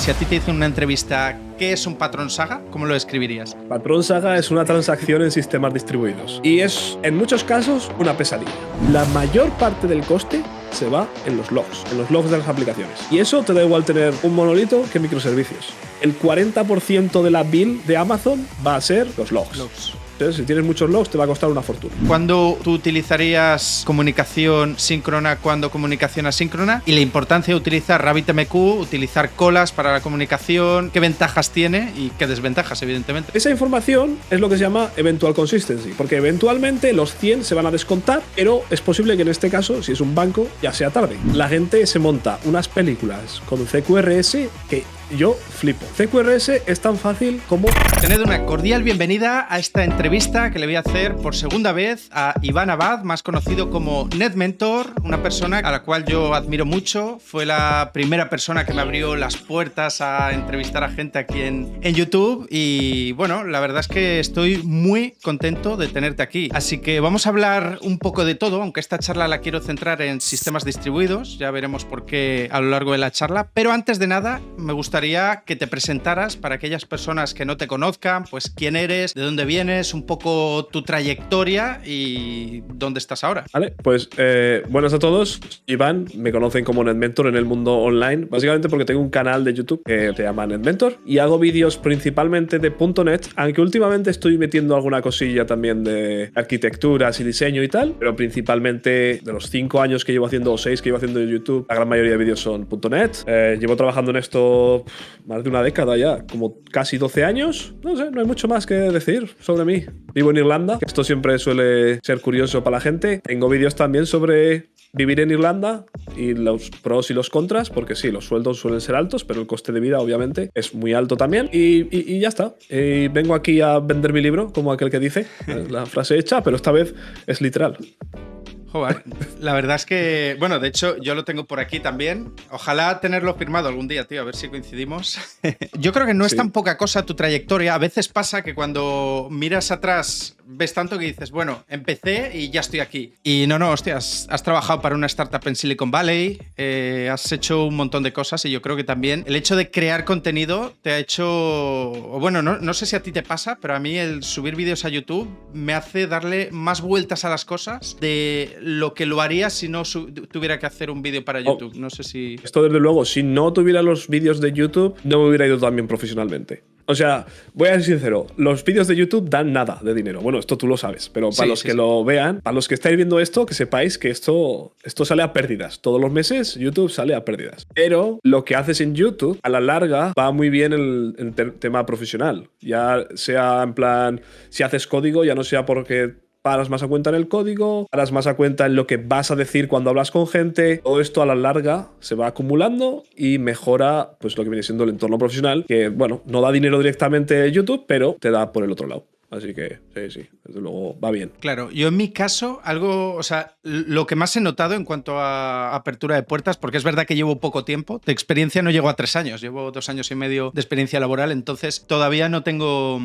Si a ti te dicen una entrevista, ¿qué es un patrón Saga? ¿Cómo lo describirías? Patrón Saga es una transacción en sistemas distribuidos y es, en muchos casos, una pesadilla. La mayor parte del coste se va en los logs de las aplicaciones. Y eso te da igual tener un monolito que microservicios. El 40% de la bill de Amazon va a ser los logs. Entonces, si tienes muchos logs, te va a costar una fortuna. ¿Cuándo tú utilizarías comunicación síncrona, cuándo comunicación asíncrona? Y la importancia de utilizar RabbitMQ, utilizar colas para la comunicación, ¿qué ventajas tiene y qué desventajas, evidentemente? Esa información es lo que se llama eventual consistency, porque eventualmente los 100 se van a descontar, pero es posible que en este caso, si es un banco, ya sea tarde. La gente se monta unas películas con CQRS que yo flipo. CQRS es tan fácil como... Tened una cordial bienvenida a esta entrevista que le voy a hacer por segunda vez a Iván Abad, más conocido como NetMentor, una persona a la cual yo admiro mucho. Fue la primera persona que me abrió las puertas a entrevistar a gente aquí en YouTube y bueno, la verdad es que estoy muy contento de tenerte aquí. Así que vamos a hablar un poco de todo, aunque esta charla la quiero centrar en sistemas distribuidos, ya veremos por qué a lo largo de la charla, pero antes de nada me gustaría que te presentaras para aquellas personas que no te conozcan, pues quién eres, de dónde vienes, un poco tu trayectoria y dónde estás ahora. Vale, pues buenas a todos. Iván, me conocen como NetMentor en el mundo online, básicamente porque tengo un canal de YouTube que se llama NetMentor y hago vídeos principalmente de .NET, aunque últimamente estoy metiendo alguna cosilla también de arquitecturas y diseño y tal, pero principalmente de los 5 años que llevo haciendo o 6 que llevo haciendo en YouTube, la gran mayoría de vídeos son .NET. Llevo trabajando en esto más de una década ya, como casi 12 años. No sé, no hay mucho más que decir sobre mí. Vivo en Irlanda, que esto siempre suele ser curioso para la gente. Tengo vídeos también sobre vivir en Irlanda y los pros y los contras, porque sí, los sueldos suelen ser altos, pero el coste de vida obviamente es muy alto también. Y ya está. Y vengo aquí a vender mi libro, como aquel que dice, la frase hecha, pero esta vez es literal. Joder, la verdad es que, bueno, de hecho yo lo tengo por aquí también. Ojalá tenerlo firmado algún día, tío, a ver si coincidimos. Yo creo que no es tan poca cosa tu trayectoria. A veces pasa que cuando miras atrás ves tanto que dices, bueno, empecé y ya estoy aquí. Y no, hostia, has trabajado para una startup en Silicon Valley, has hecho un montón de cosas y yo creo que también el hecho de crear contenido te ha hecho, o bueno, no sé si a ti te pasa, pero a mí el subir vídeos a YouTube me hace darle más vueltas a las cosas de lo que lo haría si no tuviera que hacer un vídeo para YouTube. No sé si... Esto desde luego, si no tuviera los vídeos de YouTube, no me hubiera ido tan bien profesionalmente. O sea, voy a ser sincero, los vídeos de YouTube dan nada de dinero. Bueno, esto tú lo sabes, pero para los que lo vean, para los que estáis viendo esto, que sepáis que esto sale a pérdidas. Todos los meses YouTube sale a pérdidas. Pero lo que haces en YouTube, a la larga, va muy bien el tema profesional. Ya sea en plan, si haces código, ya no sea porque paras más a cuenta en el código, paras más a cuenta en lo que vas a decir cuando hablas con gente. Todo esto a la larga se va acumulando y mejora pues lo que viene siendo el entorno profesional, que bueno, no da dinero directamente YouTube, pero te da por el otro lado. Así que sí, desde luego va bien. Claro, yo en mi caso, o sea, lo que más he notado en cuanto a apertura de puertas, porque es verdad que llevo poco tiempo, de experiencia no llego a 3 años, llevo 2 años y medio de experiencia laboral, entonces todavía no tengo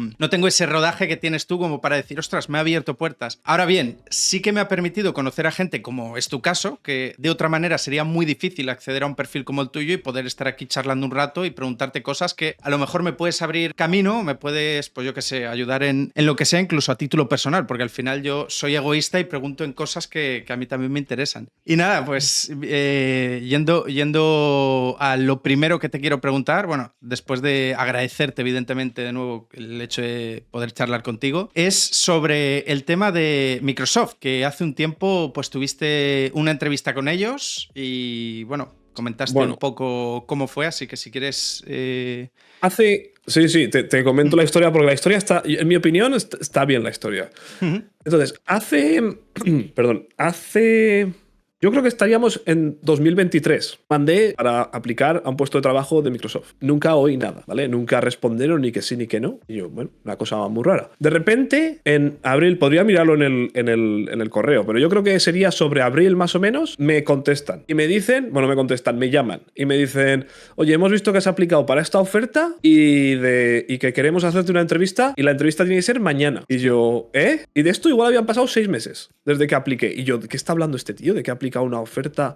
ese rodaje que tienes tú como para decir, ostras, me ha abierto puertas. Ahora bien, sí que me ha permitido conocer a gente como es tu caso, que de otra manera sería muy difícil acceder a un perfil como el tuyo y poder estar aquí charlando un rato y preguntarte cosas que a lo mejor me puedes abrir camino, me puedes, pues yo qué sé, ayudar en lo que sea, incluso a título personal, porque al final yo soy egoísta y pregunto en cosas que a mí también me interesan. Y nada, pues yendo a lo primero que te quiero preguntar, bueno, después de agradecerte evidentemente de nuevo el hecho de poder charlar contigo, es sobre el tema de Microsoft, que hace un tiempo pues tuviste una entrevista con ellos y bueno, comentaste un poco cómo fue, así que si quieres... Sí, te comento la historia porque la historia está, en mi opinión, está bien la historia. Entonces, yo creo que estaríamos en 2023. Mandé para aplicar a un puesto de trabajo de Microsoft. Nunca oí nada, ¿vale? Nunca respondieron ni que sí ni que no. Y yo, bueno, una cosa muy rara. De repente, en abril, podría mirarlo en el correo, pero yo creo que sería sobre abril más o menos, me contestan. Y me dicen, me llaman. Y me dicen, oye, hemos visto que has aplicado para esta oferta y que queremos hacerte una entrevista y la entrevista tiene que ser mañana. Y yo, ¿eh? Y de esto igual habían pasado 6 meses desde que apliqué. Y yo, ¿de qué está hablando este tío? ¿De qué apliqué? explicado una oferta.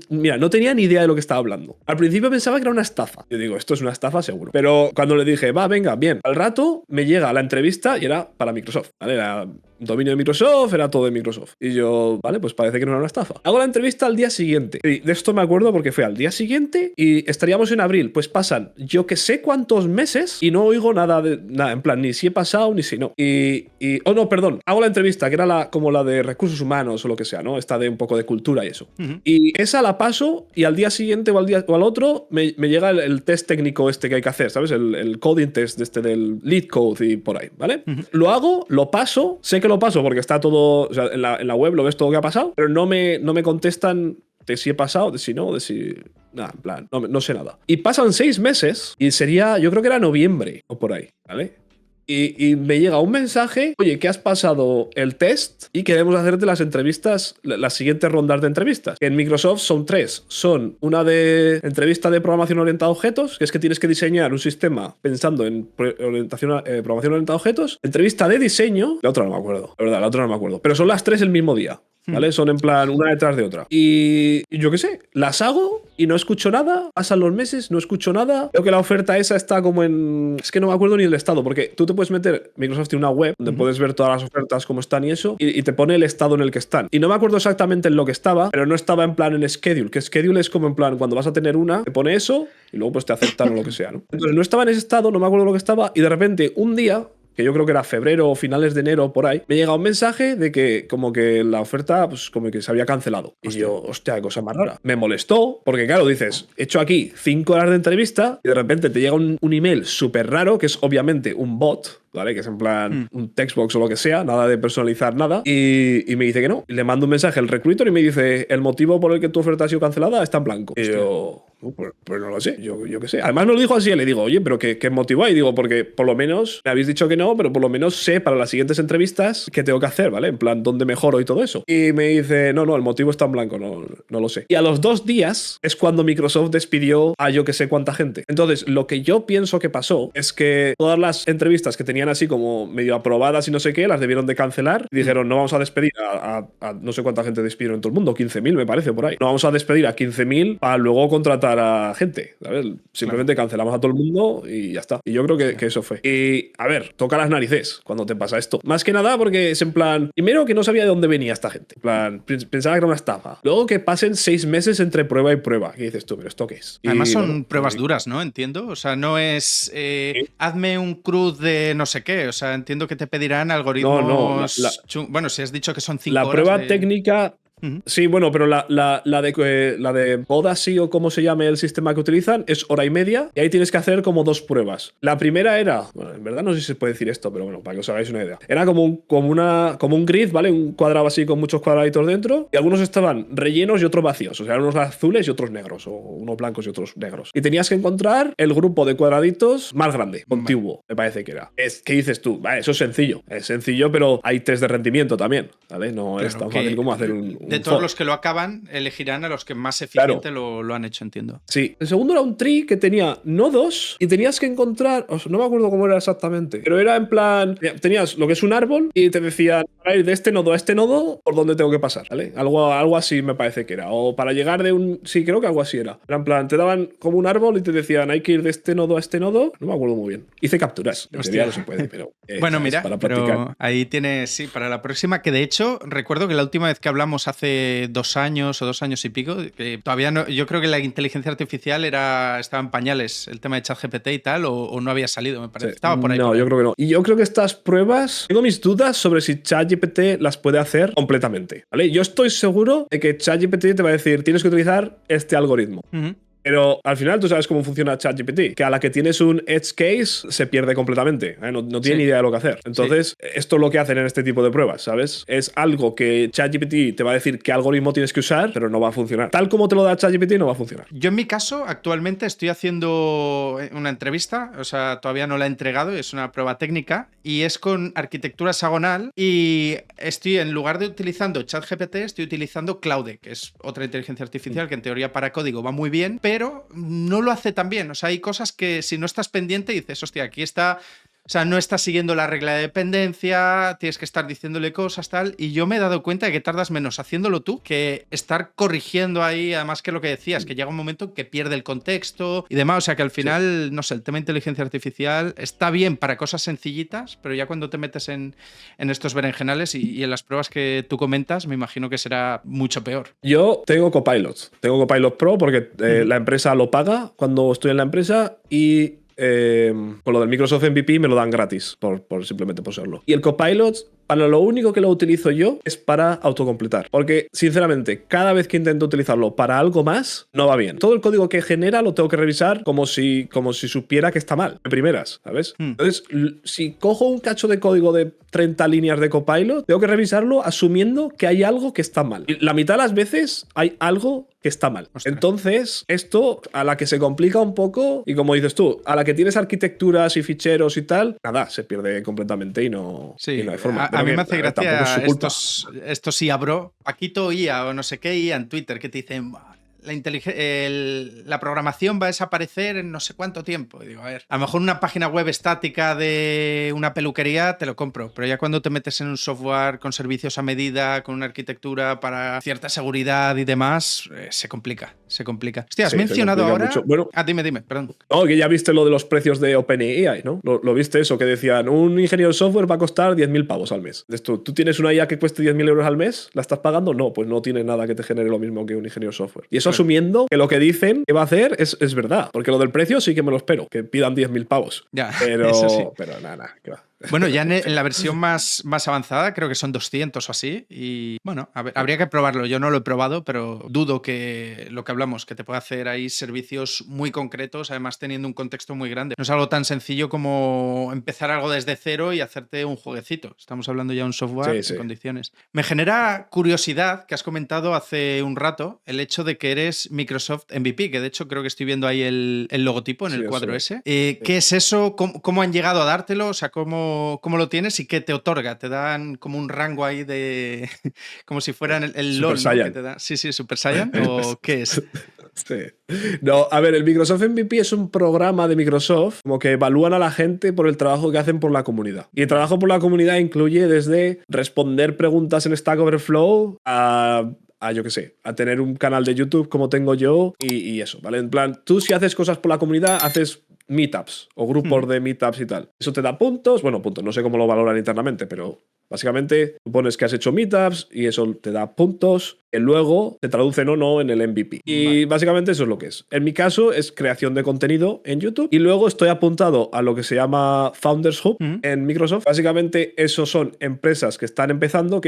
Mira, no tenía ni idea de lo que estaba hablando. Al principio pensaba que era una estafa. Yo digo, esto es una estafa seguro. Pero cuando le dije, va, venga, bien. Al rato me llega la entrevista y era para Microsoft, ¿vale? Era dominio de Microsoft, era todo de Microsoft. Y yo, vale, pues parece que no era una estafa. Hago la entrevista al día siguiente. Y de esto me acuerdo porque fue al día siguiente y estaríamos en abril. Pues pasan yo que sé cuántos meses y no oigo nada, en plan, ni si he pasado ni si no. Oh, no, perdón. Hago la entrevista, que era como la de recursos humanos o lo que sea, ¿no? Esta de un poco de cultura y eso. Y esa la paso y al día siguiente o al otro me llega el test técnico este que hay que hacer, ¿sabes? El coding test del lead code y por ahí, ¿vale? Lo hago, lo paso, sé que lo paso porque está todo, o sea, en la web lo ves todo lo que ha pasado, pero no me contestan de si he pasado, de si no, de si... Nada, en plan, no sé nada. Y pasan 6 meses y sería, yo creo que era noviembre o por ahí, ¿vale? Y me llega un mensaje, oye, que has pasado el test y queremos hacerte las entrevistas, las siguientes rondas de entrevistas. En Microsoft son 3. Son una de entrevista de programación orientada a objetos, que es que tienes que diseñar un sistema pensando en programación orientada a objetos. Entrevista de diseño, la otra no me acuerdo, la verdad, la otra no me acuerdo. Pero son las 3 el mismo día. ¿Vale? Son en plan una detrás de otra. Y yo qué sé, las hago y no escucho nada. Pasan los meses, no escucho nada. Creo que la oferta esa está como en... Es que no me acuerdo ni el estado, porque tú te puedes meter... Microsoft tiene una web donde puedes ver todas las ofertas como están y eso, y te pone el estado en el que están. Y no me acuerdo exactamente en lo que estaba, pero no estaba en plan en schedule, que schedule es como en plan cuando vas a tener una, te pone eso y luego pues te aceptan o lo que sea, ¿no? Entonces no estaba en ese estado, no me acuerdo lo que estaba, y de repente un día, que yo creo que era febrero o finales de enero por ahí, me llega un mensaje de que como que la oferta pues como que se había cancelado. Y yo, hostia, qué cosa más rara. Me molestó porque claro, dices, he hecho aquí 5 horas de entrevista y de repente te llega un email súper raro, que es obviamente un bot, ¿vale? Que es en plan un textbox o lo que sea, nada de personalizar nada. Y me dice que no. Y le mando un mensaje al recruiter y me dice, el motivo por el que tu oferta ha sido cancelada está en blanco. Y yo, pues no lo sé, yo qué sé. Además me lo dijo así, le digo, oye, pero ¿qué motivo hay? Y digo, porque por lo menos me habéis dicho que no, pero por lo menos sé para las siguientes entrevistas qué tengo que hacer, ¿vale? En plan, dónde mejoro y todo eso. Y me dice, no, el motivo está en blanco, no lo sé. Y a los 2 días es cuando Microsoft despidió a yo que sé cuánta gente. Entonces, lo que yo pienso que pasó es que todas las entrevistas que tenían así como medio aprobadas y no sé qué, las debieron de cancelar y dijeron, no vamos a despedir a no sé cuánta gente despidieron en todo el mundo, 15.000 me parece por ahí. No vamos a despedir a 15.000 para luego contratar a gente, ¿sabes? Simplemente cancelamos a todo el mundo y ya está. Y yo creo que eso fue. Y, a ver, toca las narices cuando te pasa esto. Más que nada porque es en plan, primero que no sabía de dónde venía esta gente. En plan, pensaba que era una estafa. Luego que pasen 6 meses entre prueba y prueba. ¿Qué dices tú? ¿Pero esto qué es? Además son pruebas duras, ¿no? Entiendo. O sea, no es hazme un CRUD de no sé qué. O sea, entiendo que te pedirán algoritmos... Bueno, si has dicho que son 5 horas... La prueba técnica... Sí, bueno, pero la de Bodacy o como se llame el sistema que utilizan es 1 hora y media y ahí tienes que hacer como 2 pruebas. La primera era, bueno, en verdad no sé si se puede decir esto, pero bueno, para que os hagáis una idea. Era como un grid, ¿vale? Un cuadrado así con muchos cuadraditos dentro y algunos estaban rellenos y otros vacíos. O sea, unos azules y otros negros, o unos blancos y otros negros. Y tenías que encontrar el grupo de cuadraditos más grande, contiguo, me parece que era. ¿Qué dices tú? Vale, eso es sencillo. Es sencillo, pero hay test de rendimiento también, ¿vale? No es tan fácil como hacer un de todos los que lo acaban, elegirán a los que más eficiente lo han hecho, entiendo. Sí. El segundo era un tree que tenía nodos y tenías que encontrar, no me acuerdo cómo era exactamente, pero era en plan, tenías lo que es un árbol y te decían, para ir de este nodo a este nodo, ¿por dónde tengo que pasar? ¿Vale? Algo así me parece que era. O para llegar de un... Sí, creo que algo así era. Era en plan, te daban como un árbol y te decían, hay que ir de este nodo a este nodo. No me acuerdo muy bien. Hice capturas. En teoría no se puede, pero... bueno, mira, para pero ahí tienes, sí, para la próxima, que de hecho, recuerdo que la última vez que hablamos hace 2 años o 2 años y pico, que todavía no, yo creo que la inteligencia artificial estaba en pañales, el tema de ChatGPT y tal, o no había salido, me parece. Estaba por ahí. No, yo creo que no. Y yo creo que estas pruebas, tengo mis dudas sobre si ChatGPT las puede hacer completamente, ¿vale? Yo estoy seguro de que ChatGPT te va a decir, tienes que utilizar este algoritmo. Pero al final tú sabes cómo funciona ChatGPT, que a la que tienes un edge case se pierde completamente, ¿eh? No tiene ni idea de lo que hacer. Entonces, esto es lo que hacen en este tipo de pruebas, ¿sabes? Es algo que ChatGPT te va a decir qué algoritmo tienes que usar, pero no va a funcionar. Tal como te lo da ChatGPT, no va a funcionar. Yo en mi caso, actualmente estoy haciendo una entrevista, o sea, todavía no la he entregado, es una prueba técnica, y es con arquitectura hexagonal, y estoy, en lugar de utilizando ChatGPT, estoy utilizando Claude, que es otra inteligencia artificial que en teoría para código va muy bien, pero no lo hace tan bien. O sea, hay cosas que si no estás pendiente dices, hostia, aquí está O sea, no estás siguiendo la regla de dependencia, tienes que estar diciéndole cosas, tal. Y yo me he dado cuenta de que tardas menos haciéndolo tú que estar corrigiendo ahí, además que lo que decías, que llega un momento que pierde el contexto y demás. O sea, que al final, no sé, el tema de inteligencia artificial está bien para cosas sencillitas, pero ya cuando te metes en estos berenjenales y en las pruebas que tú comentas, me imagino que será mucho peor. Yo tengo Copilot. Tengo Copilot Pro porque la empresa lo paga cuando estoy en la empresa y con lo del Microsoft MVP me lo dan gratis, simplemente por serlo. Y el Copilot, para lo único que lo utilizo yo es para autocompletar. Porque, sinceramente, cada vez que intento utilizarlo para algo más, no va bien. Todo el código que genera lo tengo que revisar como si supiera que está mal, de primeras, ¿sabes? Entonces, si cojo un cacho de código de 30 líneas de Copilot, tengo que revisarlo asumiendo que hay algo que está mal. Y la mitad de las veces hay algo que está mal. Ostras. Entonces, esto a la que se complica un poco, y como dices tú, a la que tienes arquitecturas y ficheros y tal, nada, se pierde completamente y no hay forma. A mí me hace gracia estos IA bro, Paquito IA o no sé qué IA en Twitter que te dicen la programación va a desaparecer en no sé cuánto tiempo. Y digo, a ver, a lo mejor una página web estática de una peluquería te lo compro, pero ya cuando te metes en un software con servicios a medida, con una arquitectura para cierta seguridad y demás, se complica. Hostia, has mencionado ahora... Bueno, dime, perdón. No, que ya viste lo de los precios de OpenAI, ¿no? ¿Lo viste eso? Que decían, un ingeniero de software va a costar 10.000 pavos al mes. ¿Tú tienes una IA que cueste 10.000 euros al mes? ¿La estás pagando? No, pues no tienes nada que te genere lo mismo que un ingeniero de software. Y eso asumiendo que lo que dicen que va a hacer es verdad. Porque lo del precio sí que me lo espero, que pidan 10.000 pavos. Ya, pero, eso sí. Pero nada, que va. Bueno, ya en la versión más avanzada creo que son 200 o así y bueno, habría que probarlo. Yo no lo he probado, pero dudo que lo que hablamos, que te pueda hacer ahí servicios muy concretos, además teniendo un contexto muy grande. No es algo tan sencillo como empezar algo desde cero y hacerte un jueguecito. Estamos hablando ya de un software en condiciones. Me genera curiosidad, que has comentado hace un rato, el hecho de que eres Microsoft MVP, que de hecho creo que estoy viendo ahí el logotipo en el cuadro ese. ¿Qué es eso? ¿Cómo han llegado a dártelo? O sea, ¿cómo lo tienes y qué te otorga? ¿Te dan como un rango ahí de... como si fueran el LOL, ¿no? Que te da... Sí, Super Saiyan, ¿o qué es? Sí. No, a ver, el Microsoft MVP es un programa de Microsoft como que evalúan a la gente por el trabajo que hacen por la comunidad. Y el trabajo por la comunidad incluye desde responder preguntas en Stack Overflow a yo qué sé, a tener un canal de YouTube como tengo yo y eso, ¿vale? En plan, tú si haces cosas por la comunidad, haces meetups o grupos de meetups y tal. Eso te da puntos, no sé cómo lo valoran internamente, pero básicamente supones que has hecho meetups y eso te da puntos que luego te traducen o no en el MVP. Y básicamente eso es lo que es. En mi caso es creación de contenido en YouTube y luego estoy apuntado a lo que se llama Founders Hub en Microsoft. Básicamente eso son empresas que están empezando,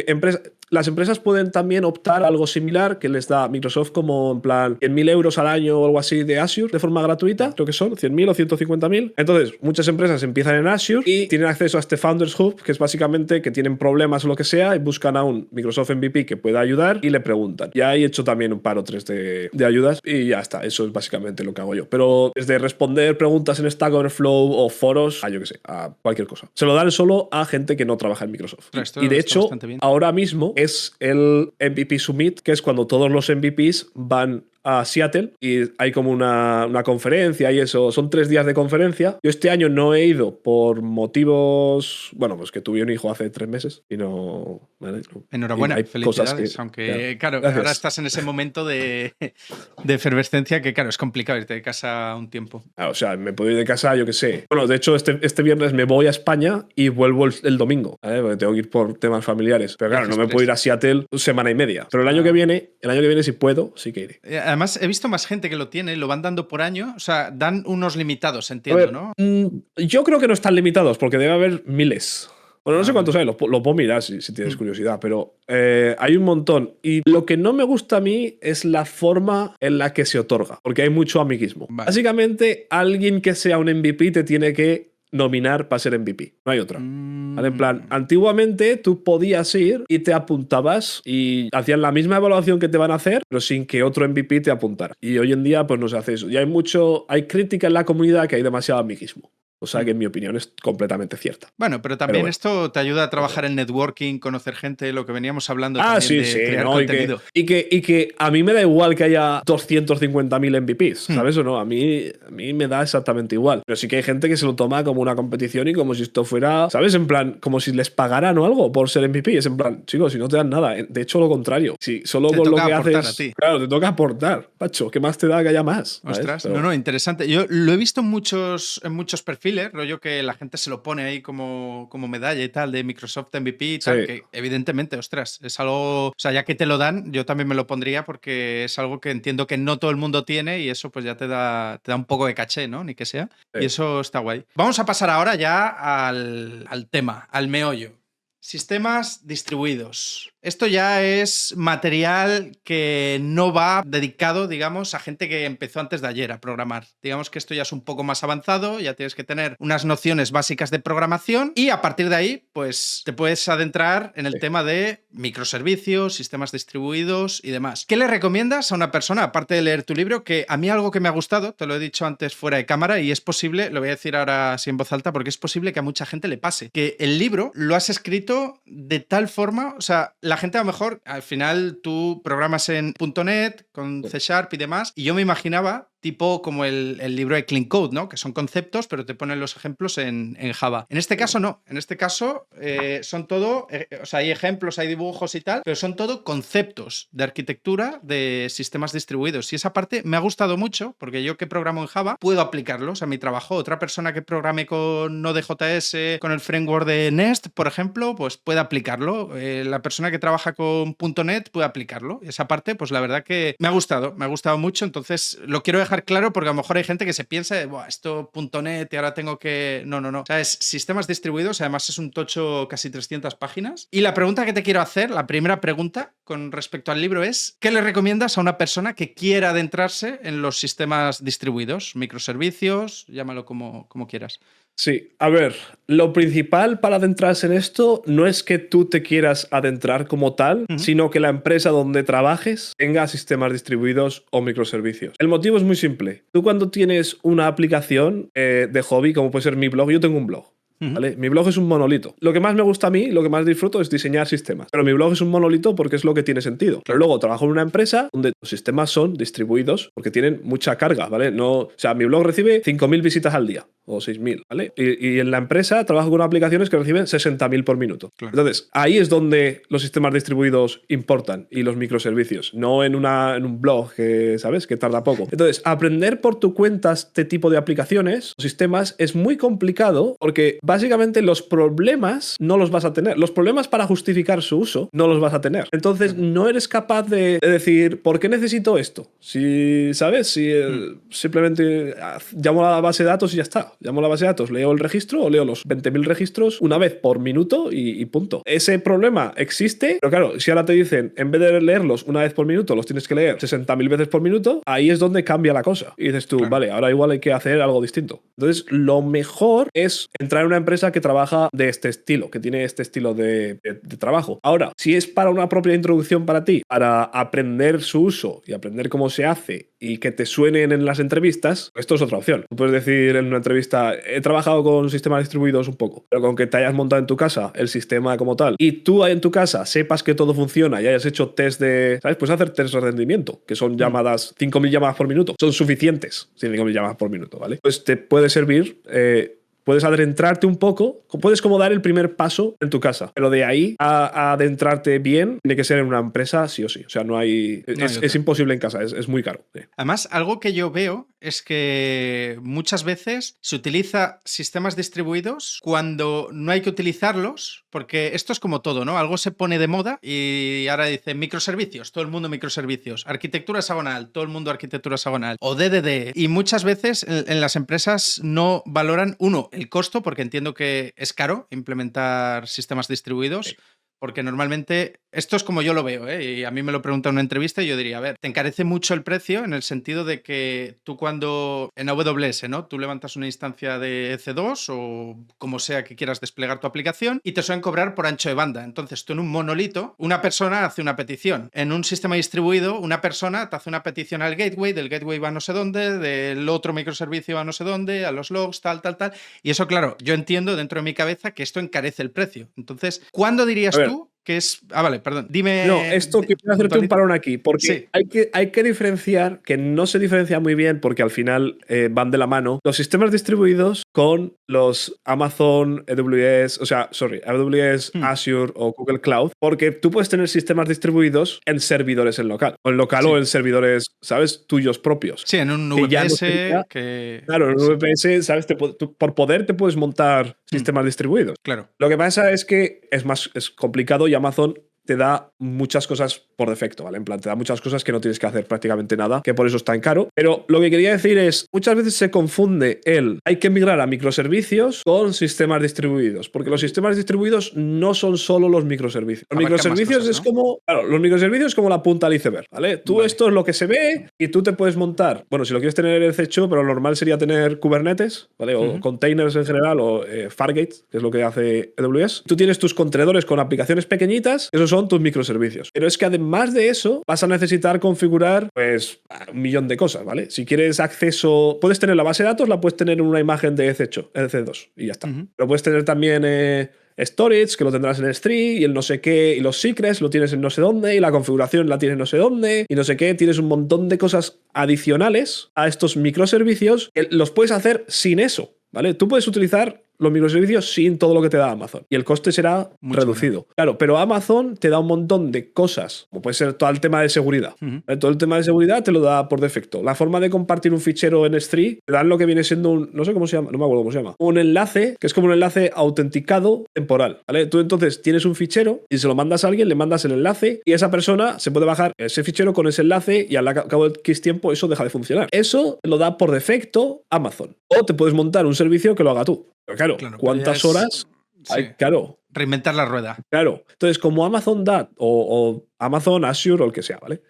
las empresas pueden también optar a algo similar que les da Microsoft como en plan 100.000 euros al año o algo así de Azure de forma gratuita, creo que son 100.000 o 150.000. Entonces muchas empresas empiezan en Azure y tienen acceso a este Founders Hub, que es básicamente que tienen problemas o lo que sea y buscan a un Microsoft MVP que pueda ayudar y le preguntan. Ya he hecho también un par o tres de ayudas y ya está. Eso es básicamente lo que hago yo. Pero desde responder preguntas en Stack Overflow o foros a yo que sé, a cualquier cosa. Se lo dan solo a gente que no trabaja en Microsoft. Y de hecho, ahora mismo es el MVP Summit, que es cuando todos los MVPs van a Seattle y hay como una conferencia y eso, son 3 días de conferencia. Yo este año no he ido por motivos, pues que tuve un hijo hace 3 meses y no... ¿vale? Enhorabuena, felicidades, aunque claro, gracias. Ahora estás en ese momento de efervescencia que claro, es complicado irte de casa un tiempo. O sea, me puedo ir de casa, yo qué sé. Bueno, de hecho este viernes me voy a España y vuelvo el domingo, ¿vale? Porque tengo que ir por temas familiares. Pero claro, no me puedo ir a Seattle 1 semana y media. Pero el año que viene si puedo, sí que iré. Además, he visto más gente que lo tiene, lo van dando por año, o sea, dan unos limitados, entiendo, ¿no? Yo creo que no están limitados, porque debe haber miles. Bueno, no sé cuántos hay, lo puedo mirar si tienes curiosidad, pero hay un montón. Y lo que no me gusta a mí es la forma en la que se otorga, porque hay mucho amiguismo. Vale. Básicamente, alguien que sea un MVP te tiene que nominar para ser MVP. No hay otra. ¿Vale? En plan, antiguamente tú podías ir y te apuntabas y hacían la misma evaluación que te van a hacer, pero sin que otro MVP te apuntara. Y hoy en día, pues no se hace eso. Y hay crítica en la comunidad que hay demasiado amiguismo. O sea que en mi opinión es completamente cierta. Bueno, pero también esto te ayuda a trabajar en networking, conocer gente, lo que veníamos hablando también de crear contenido. Y que a mí me da igual que haya 250.000 MVPs, ¿sabes o no? A mí me da exactamente igual. Pero sí que hay gente que se lo toma como una competición y como si esto fuera, ¿sabes? En plan, como si les pagaran o algo por ser MVP. Es en plan, chicos, si no te dan nada. De hecho, lo contrario. Si solo te con lo que aportar haces... a ti. Claro, te toca aportar, macho. ¿Qué más te da que haya más? Ostras, Pero... no, interesante. Yo lo he visto en muchos perfiles, rollo que la gente se lo pone ahí como medalla y tal, de Microsoft MVP y tal, que evidentemente, ostras, es algo, o sea, ya que te lo dan, yo también me lo pondría porque es algo que entiendo que no todo el mundo tiene y eso pues ya te da un poco de caché, ¿no? Ni que sea. Y eso está guay. Vamos a pasar ahora ya al tema, al meollo. Sistemas distribuidos. Esto ya es material que no va dedicado, digamos, a gente que empezó antes de ayer a programar. Digamos que esto ya es un poco más avanzado, ya tienes que tener unas nociones básicas de programación y a partir de ahí, pues te puedes adentrar en el tema de microservicios, sistemas distribuidos y demás. ¿Qué le recomiendas a una persona, aparte de leer tu libro? Que a mí algo que me ha gustado, te lo he dicho antes fuera de cámara y es posible, lo voy a decir ahora así en voz alta, porque es posible que a mucha gente le pase, que el libro lo has escrito de tal forma, o sea, la gente a lo mejor, al final tú programas en .NET, con C# y demás, y yo me imaginaba tipo como el libro de Clean Code, ¿no? Que son conceptos, pero te ponen los ejemplos en Java. En este caso no, en este caso son todo, o sea, hay ejemplos, hay dibujos y tal, pero son todo conceptos de arquitectura de sistemas distribuidos. Y esa parte me ha gustado mucho, porque yo que programo en Java, puedo aplicarlos a mi trabajo. Otra persona que programe con Node.js, con el framework de Nest, por ejemplo, pues puede aplicarlo. La persona que trabaja con .NET puede aplicarlo. Y esa parte, pues la verdad que me ha gustado mucho, entonces lo quiero dejar claro porque a lo mejor hay gente que se piensa de, esto .NET y ahora tengo que... No. O sea, es sistemas distribuidos, además es un tocho casi 300 páginas. Y la pregunta que te quiero hacer, la primera pregunta con respecto al libro es, ¿qué le recomiendas a una persona que quiera adentrarse en los sistemas distribuidos? Microservicios, llámalo como quieras. Sí, a ver, lo principal para adentrarse en esto no es que tú te quieras adentrar como tal, sino que la empresa donde trabajes tenga sistemas distribuidos o microservicios. El motivo es muy simple. Tú cuando tienes una aplicación de hobby, como puede ser mi blog, yo tengo un blog. ¿Vale? Mi blog es un monolito. Lo que más me gusta a mí, lo que más disfruto es diseñar sistemas. Pero mi blog es un monolito porque es lo que tiene sentido. Pero luego trabajo en una empresa donde los sistemas son distribuidos porque tienen mucha carga, ¿vale? No, o sea, mi blog recibe 5.000 visitas al día o 6.000, ¿vale? Y en la empresa trabajo con aplicaciones que reciben 60.000 por minuto. Claro. Entonces, ahí es donde los sistemas distribuidos importan y los microservicios, no en un blog que, ¿sabes? Que tarda poco. Entonces, aprender por tu cuenta este tipo de aplicaciones o sistemas es muy complicado porque básicamente los problemas no los vas a tener. Los problemas para justificar su uso no los vas a tener. Entonces, no eres capaz de decir, ¿por qué necesito esto? Si, ¿sabes? Si simplemente llamo a la base de datos y ya está. Llamo a la base de datos, leo el registro o leo los 20.000 registros una vez por minuto y punto. Ese problema existe, pero claro, si ahora te dicen, en vez de leerlos una vez por minuto, los tienes que leer 60.000 veces por minuto, ahí es donde cambia la cosa. Y dices tú, vale, ahora igual hay que hacer algo distinto. Entonces, lo mejor es entrar en una empresa que trabaja de este estilo, que tiene este estilo de trabajo. Ahora, si es para una propia introducción para ti, para aprender su uso y aprender cómo se hace y que te suenen en las entrevistas, esto es otra opción. Tú puedes decir en una entrevista, he trabajado con sistemas distribuidos un poco, pero con que te hayas montado en tu casa el sistema como tal y tú ahí en tu casa sepas que todo funciona y hayas hecho test de, ¿sabes? Puedes hacer test de rendimiento, que son llamadas, 5.000 llamadas por minuto. Son suficientes, 5.000 llamadas por minuto, ¿vale? Pues te puede servir... puedes adentrarte un poco, puedes como dar el primer paso en tu casa, pero de ahí a adentrarte bien tiene que ser en una empresa sí o sí, o sea, no hay es imposible en casa, es muy caro. Sí. Además, algo que yo veo es que muchas veces se utiliza sistemas distribuidos cuando no hay que utilizarlos, porque esto es como todo, ¿no? Algo se pone de moda y ahora dicen microservicios, todo el mundo microservicios, arquitectura hexagonal, todo el mundo arquitectura hexagonal, o DDD, y muchas veces en las empresas no valoran, uno, el costo, porque entiendo que es caro implementar sistemas distribuidos, porque normalmente esto es como yo lo veo, ¿eh? Y a mí me lo pregunta en una entrevista y yo diría, a ver, te encarece mucho el precio en el sentido de que tú cuando en AWS, ¿no? Tú levantas una instancia de EC2 o como sea que quieras desplegar tu aplicación y te suelen cobrar por ancho de banda. Entonces tú en un monolito, una persona hace una petición. En un sistema distribuido, una persona te hace una petición al gateway, del gateway va a no sé dónde, del otro microservicio va a no sé dónde, a los logs, tal. Y eso, claro, yo entiendo dentro de mi cabeza que esto encarece el precio. Entonces, ¿cuándo dirías tú que es... Ah, vale, perdón. Dime... No, esto quiero hacerte un parón aquí, porque sí. hay que diferenciar, que no se diferencia muy bien porque al final van de la mano, los sistemas distribuidos con los Amazon, AWS, AWS, Azure o Google Cloud, porque tú puedes tener sistemas distribuidos en servidores en local, o o en servidores, ¿sabes? Tuyos propios. Sí, en un VPS Claro, en un VPS, ¿sabes? Por poder te puedes montar sistemas distribuidos. Claro. Lo que pasa es que es complicado y Amazon te da muchas cosas por defecto, ¿vale? En plan, te da muchas cosas que no tienes que hacer prácticamente nada, que por eso es tan caro. Pero lo que quería decir es, muchas veces se confunde hay que migrar a microservicios con sistemas distribuidos, porque los sistemas distribuidos no son solo los microservicios. Los microservicios cosas, ¿no? Como, claro, los microservicios es como la punta del iceberg, ¿vale? Esto es lo que se ve y tú te puedes montar, bueno, si lo quieres tener en hecho, pero lo normal sería tener Kubernetes, ¿vale? O containers en general, o Fargate, que es lo que hace AWS. Tú tienes tus contenedores con aplicaciones pequeñitas, esos son tus microservicios. Pero es que además de eso, vas a necesitar configurar, pues, un millón de cosas, ¿vale? Si quieres acceso, puedes tener la base de datos, la puedes tener en una imagen de EC2 y ya está. Pero puedes tener también storage, que lo tendrás en S3, y el no sé qué, y los secrets lo tienes en no sé dónde, y la configuración la tienes en no sé dónde, y no sé qué. Tienes un montón de cosas adicionales a estos microservicios que los puedes hacer sin eso, ¿vale? Tú puedes utilizar los microservicios sin todo lo que te da Amazon. Y el coste será muy reducido. Bueno. Claro, pero Amazon te da un montón de cosas, como puede ser todo el tema de seguridad. Todo el tema de seguridad te lo da por defecto. La forma de compartir un fichero en S3 te dan lo que viene siendo un, no sé cómo se llama, no me acuerdo cómo se llama, un enlace, que es como un enlace autenticado temporal, ¿vale? Tú entonces tienes un fichero y se lo mandas a alguien, le mandas el enlace y esa persona se puede bajar ese fichero con ese enlace y al cabo de X tiempo eso deja de funcionar. Eso lo da por defecto Amazon. O te puedes montar un servicio que lo haga tú. Pero claro, ¿cuántas horas hay? Claro. Reinventar la rueda. Claro. Entonces, como Amazon da, o Amazon, Azure o el que sea, ¿vale?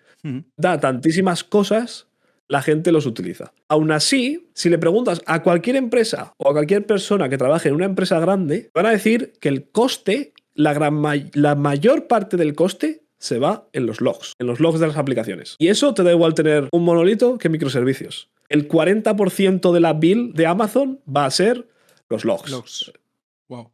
Da tantísimas cosas, la gente los utiliza. Aún así, si le preguntas a cualquier empresa o a cualquier persona que trabaje en una empresa grande, van a decir que el coste, la mayor parte del coste, se va en los logs de las aplicaciones. Y eso te da igual tener un monolito que microservicios. El 40% de la bill de Amazon va a ser los logs. Wow.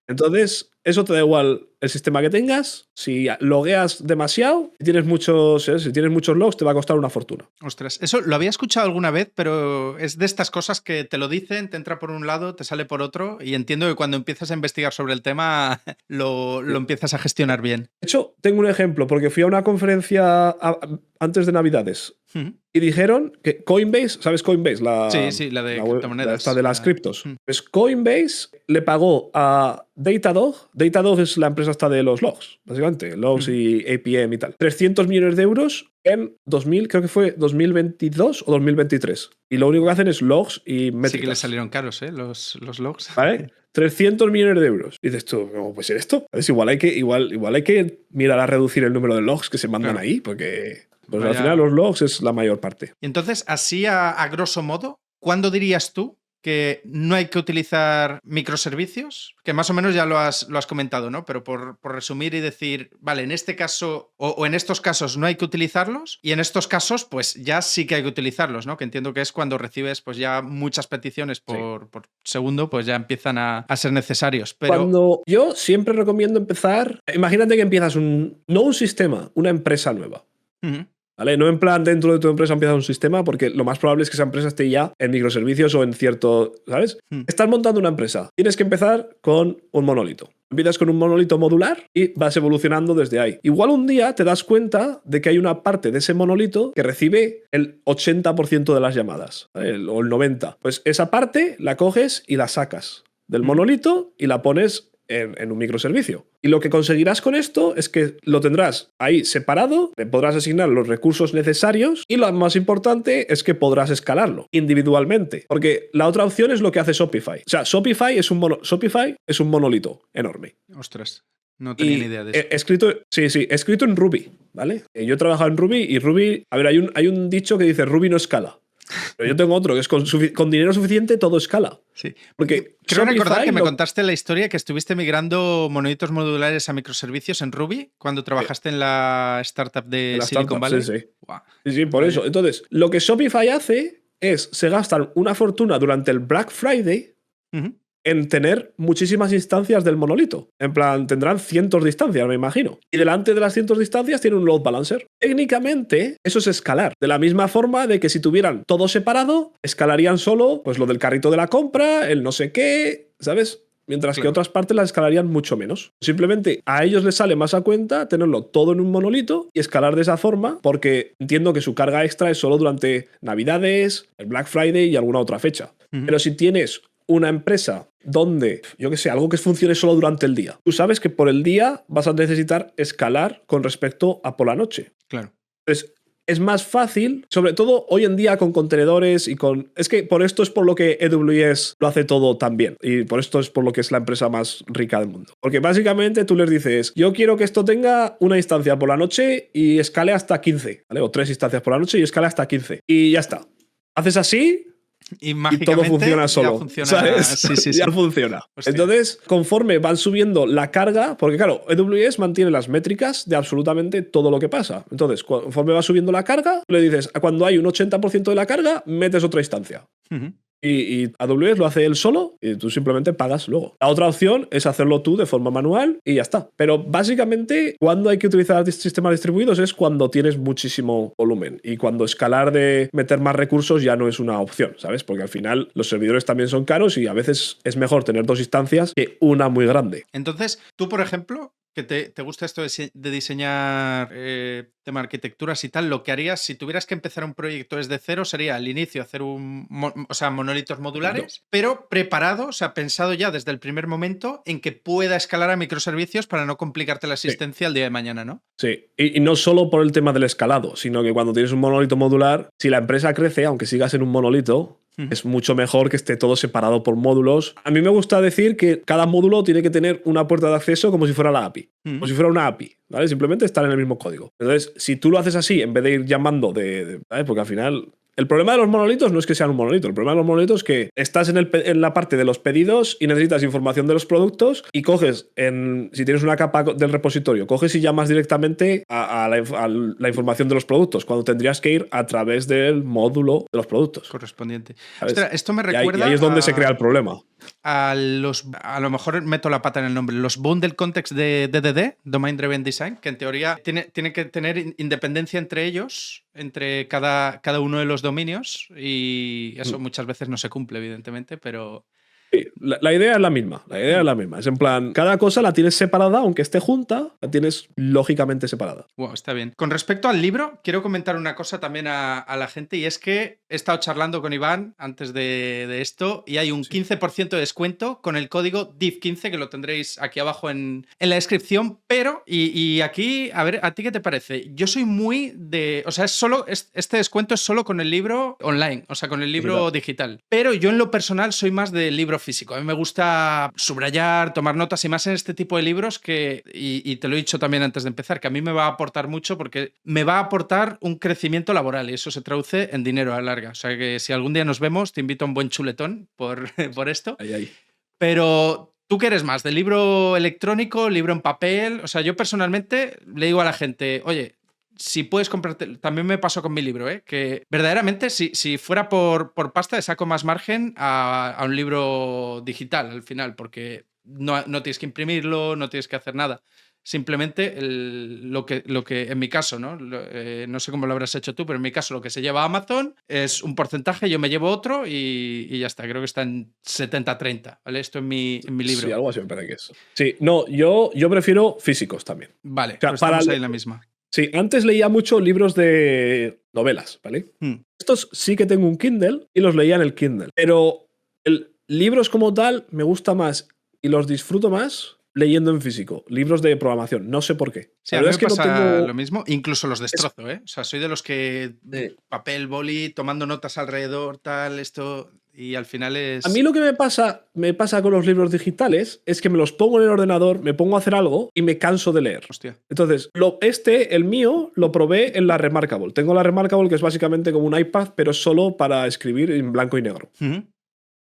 Entonces, eso te da igual el sistema que tengas. Si logueas demasiado, si tienes muchos logs, te va a costar una fortuna. Ostras, eso lo había escuchado alguna vez, pero es de estas cosas que te lo dicen, te entra por un lado, te sale por otro, y entiendo que cuando empiezas a investigar sobre el tema lo empiezas a gestionar bien. De hecho, tengo un ejemplo, porque fui a una conferencia antes de Navidades y dijeron que Coinbase, ¿sabes Coinbase? Sí, la de criptomonedas. Esta de las criptos. Pues Coinbase le pagó a Datadog. Datadog es la empresa esta de los logs, básicamente, logs y APM y tal. 300 millones de euros en creo que fue 2022 o 2023. Y lo único que hacen es logs y métricas. Sí que les salieron caros, los logs. ¿Vale? 300 millones de euros. Y dices tú, ¿cómo puede ser esto? Igual hay que mirar a reducir el número de logs que se mandan ahí, porque pues al final los logs es la mayor parte. Y entonces, así a grosso modo, ¿cuándo dirías tú que no hay que utilizar microservicios? Que más o menos ya lo has comentado, ¿no? Pero por resumir y decir, vale, en este caso o en estos casos no hay que utilizarlos y en estos casos pues ya sí que hay que utilizarlos, ¿no? Que entiendo que es cuando recibes pues ya muchas peticiones por segundo, pues ya empiezan a ser necesarios. Pero cuando yo siempre recomiendo empezar, imagínate que empiezas no un sistema, una empresa nueva. ¿Vale? No en plan dentro de tu empresa empiezas un sistema, porque lo más probable es que esa empresa esté ya en microservicios o en cierto, ¿sabes? Estás montando una empresa. Tienes que empezar con un monolito. Empiezas con un monolito modular y vas evolucionando desde ahí. Igual un día te das cuenta de que hay una parte de ese monolito que recibe el 80% de las llamadas, ¿vale? O el 90%. Pues esa parte la coges y la sacas del monolito y la pones en un microservicio. Y lo que conseguirás con esto es que lo tendrás ahí separado, le podrás asignar los recursos necesarios y lo más importante es que podrás escalarlo individualmente. Porque la otra opción es lo que hace Shopify. O sea, Shopify es un monolito enorme. Ostras. No tenía ni idea de eso. He escrito en Ruby, ¿vale? Yo he trabajado en Ruby y Ruby, a ver, hay un dicho que dice Ruby no escala. Pero yo tengo otro, que es con dinero suficiente todo escala. Sí. Porque creo recordar que me lo- contaste la historia que estuviste migrando monolitos modulares a microservicios en Ruby cuando trabajaste en la startup de en la Silicon startup, Valley. sí. Guau. Sí, por eso. Entonces, lo que Shopify hace es, se gastan una fortuna durante el Black Friday Ujú. en tener muchísimas instancias del monolito. En plan, tendrán cientos de instancias, me imagino. Y delante de las cientos de instancias tiene un load balancer. Técnicamente, eso es escalar. De la misma forma de que si tuvieran todo separado, escalarían solo pues lo del carrito de la compra, el no sé qué, ¿sabes? Mientras que Claro. otras partes las escalarían mucho menos. Simplemente a ellos les sale más a cuenta tenerlo todo en un monolito y escalar de esa forma, porque entiendo que su carga extra es solo durante Navidades, el Black Friday y alguna otra fecha. Ujú. Pero si tienes una empresa donde, yo qué sé, algo que funcione solo durante el día, tú sabes que por el día vas a necesitar escalar con respecto a por la noche. Claro. Entonces, es más fácil, sobre todo hoy en día con contenedores y con... Es que por esto es por lo que AWS lo hace todo tan bien. Y por esto es por lo que es la empresa más rica del mundo. Porque básicamente tú les dices, yo quiero que esto tenga una instancia por la noche y escale hasta 15, ¿vale? O 3 instancias por la noche y escale hasta 15. Y ya está. Haces así Y y mágicamente todo funciona solo. ya funciona. ¿Sabes? Sí. Ya funciona. Hostia. Entonces, conforme van subiendo la carga, porque claro, AWS mantiene las métricas de absolutamente todo lo que pasa. Entonces, conforme va subiendo la carga, le dices, cuando hay un 80% de la carga, metes otra instancia. Ujú. Y AWS lo hace él solo y tú simplemente pagas luego. La otra opción es hacerlo tú de forma manual y ya está. Pero básicamente, cuando hay que utilizar sistemas distribuidos es cuando tienes muchísimo volumen y cuando escalar de meter más recursos ya no es una opción, ¿sabes? Porque al final los servidores también son caros y a veces es mejor tener 2 instancias que una muy grande. Entonces, tú, por ejemplo, que te gusta esto de diseñar tema arquitecturas y tal, lo que harías si tuvieras que empezar un proyecto desde cero sería al inicio hacer monolitos modulares, pero preparado, o sea, pensado ya desde el primer momento en que pueda escalar a microservicios para no complicarte la existencia el día de mañana, ¿no? Sí, y no solo por el tema del escalado, sino que cuando tienes un monolito modular, si la empresa crece, aunque sigas en un monolito, es mucho mejor que esté todo separado por módulos. A mí me gusta decir que cada módulo tiene que tener una puerta de acceso como si fuera la API, como si fuera una API, ¿vale? Simplemente estar en el mismo código. Entonces, si tú lo haces así, en vez de ir llamando ¿vale? Porque al final... El problema de los monolitos no es que sean un monolito. El problema de los monolitos es que estás en la parte de los pedidos y necesitas información de los productos y coges, si tienes una capa del repositorio, coges y llamas directamente a la información de los productos, cuando tendrías que ir a través del módulo de los productos. Correspondiente. ¿Sabes? Ostras, esto me recuerda Y ahí es donde se crea el problema. A lo mejor meto la pata en el nombre, los bundle context de DDD, Domain Driven Design, que en teoría tiene que tener independencia entre ellos, entre cada uno de los dominios, y eso muchas veces no se cumple, evidentemente, pero... Sí, la idea es la misma. La idea es la misma. Es en plan, cada cosa la tienes separada, aunque esté junta, la tienes lógicamente separada. Wow, está bien. Con respecto al libro, quiero comentar una cosa también a la gente, y es que he estado charlando con Iván antes de esto, y hay un 15% de descuento con el código div15, que lo tendréis aquí abajo en la descripción, pero, y aquí, a ver, ¿a ti qué te parece? Yo soy muy de... O sea, este descuento es solo con el libro online, o sea, con el libro digital. Pero yo en lo personal soy más del libro físico. A mí me gusta subrayar, tomar notas y más en este tipo de libros y te lo he dicho también antes de empezar, que a mí me va a aportar mucho porque me va a aportar un crecimiento laboral y eso se traduce en dinero a la larga. O sea que si algún día nos vemos, te invito a un buen chuletón por esto. Ahí. Pero... ¿Tú qué eres más? ¿De libro electrónico, libro en papel? O sea, yo personalmente le digo a la gente, oye, si puedes comprarte... También me pasó con mi libro, que verdaderamente si fuera por pasta le saco más margen a un libro digital al final, porque no tienes que imprimirlo, no tienes que hacer nada. Simplemente lo que en mi caso, ¿no? No sé cómo lo habrás hecho tú, pero en mi caso lo que se lleva a Amazon es un porcentaje, yo me llevo otro y ya está. Creo que está en 70-30, ¿vale? Esto en mi libro. Sí, algo así me parece que es. Sí, no, yo prefiero físicos también. Vale, O sea, pues estamos ahí en la misma. Sí, antes leía mucho libros de novelas, ¿vale? Estos sí que tengo un Kindle y los leía en el Kindle. Pero libros como tal me gusta más y los disfruto más leyendo en físico, libros de programación, no sé por qué. Sí, a mí me pasa lo mismo, incluso los destrozo, ¿eh? O sea, soy de los que papel, boli, tomando notas alrededor, tal, esto, y al final es... A mí lo que me pasa con los libros digitales es que me los pongo en el ordenador, me pongo a hacer algo y me canso de leer. Hostia. Entonces, el mío, lo probé en la Remarkable. Tengo la Remarkable, que es básicamente como un iPad, pero solo para escribir en blanco y negro.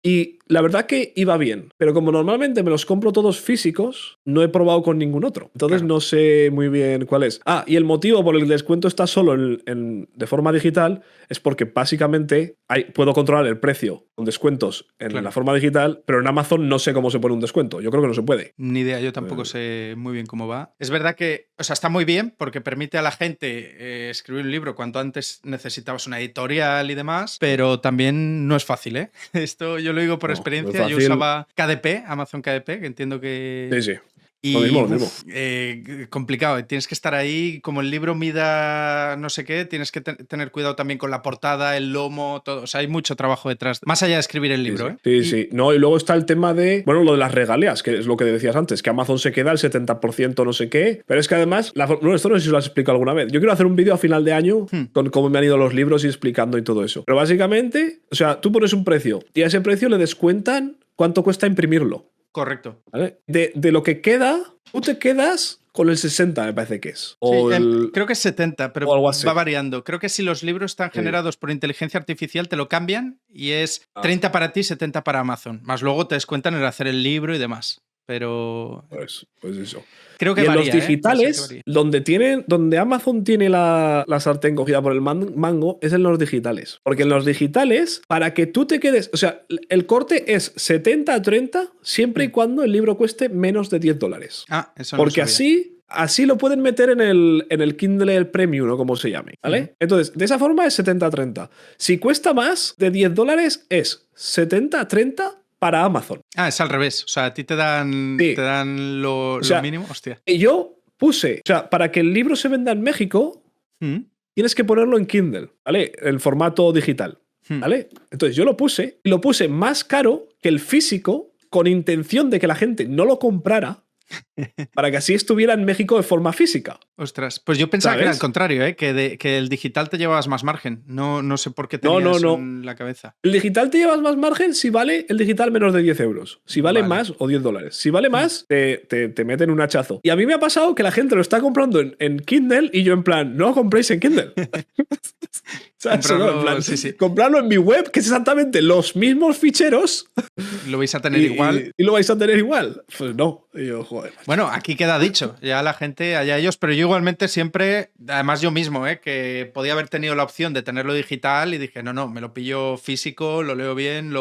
Y la verdad que iba bien, pero como normalmente me los compro todos físicos, no he probado con ningún otro. Entonces no sé muy bien cuál es. Ah, y el motivo por el que el descuento está solo de forma digital es porque básicamente puedo controlar el precio con descuentos en la forma digital, pero en Amazon no sé cómo se pone un descuento. Yo creo que no se puede. Ni idea, yo tampoco sé muy bien cómo va. Es verdad que, o sea, está muy bien porque permite a la gente escribir un libro cuando antes necesitabas una editorial y demás, pero también no es fácil, ¿eh? Esto yo lo digo por experiencia. No, yo usaba KDP, Amazon KDP, que entiendo que... Sí, sí. Y lo mismo. Complicado, tienes que estar ahí, como el libro mida no sé qué, tienes que tener cuidado también con la portada, el lomo, todo. O sea, hay mucho trabajo detrás, más allá de escribir el libro. Sí. No, y luego está el tema de, bueno, lo de las regalías, que es lo que decías antes, que Amazon se queda el 70% no sé qué, pero es que además, esto no sé si lo has explicado alguna vez. Yo quiero hacer un vídeo a final de año con cómo me han ido los libros y explicando y todo eso. Pero básicamente, o sea, tú pones un precio y a ese precio le descuentan cuánto cuesta imprimirlo. Correcto. ¿Vale? De lo que queda, tú te quedas con el 60, me parece que es. Creo que es 70, pero va variando. Creo que si los libros están generados por inteligencia artificial, te lo cambian y es 30 para ti, 70 para Amazon. Más luego te descuentan el hacer el libro y demás. Pero... Pues eso. Creo que y varía, en los digitales, donde Amazon tiene la sartén cogida por el mango, es en los digitales. Porque en los digitales, para que tú te quedes... O sea, el corte es 70-30 siempre y cuando el libro cueste menos de $10. Eso no porque lo sabía. Así lo pueden meter en el Kindle Premium, o como se llame, ¿vale? Entonces, de esa forma es 70-30. Si cuesta más de $10, es 70-30 para Amazon. Es al revés. O sea, a ti te dan lo mínimo. Hostia. Y yo puse, o sea, para que el libro se venda en México, tienes que ponerlo en Kindle, ¿vale? El formato digital, ¿vale? Entonces yo lo puse más caro que el físico con intención de que la gente no lo comprara para que así estuviera en México de forma física. Ostras, pues yo pensaba que era al contrario, que el digital te llevabas más margen. No sé por qué tenías eso en la cabeza. El digital te llevas más margen si vale el digital menos de $10. Si vale más, o $10. Si vale más, te meten un hachazo. Y a mí me ha pasado que la gente lo está comprando en Kindle y yo en plan, no lo compréis en Kindle. Comprarlo en mi web, que es exactamente los mismos ficheros. ¿Lo vais a tener igual? ¿Y lo vais a tener igual? Pues no. Y yo, joder. Bueno, aquí queda dicho. Ya la gente, allá ellos, pero yo igualmente siempre, además yo mismo, que podía haber tenido la opción de tenerlo digital y dije, no, me lo pillo físico, lo leo bien,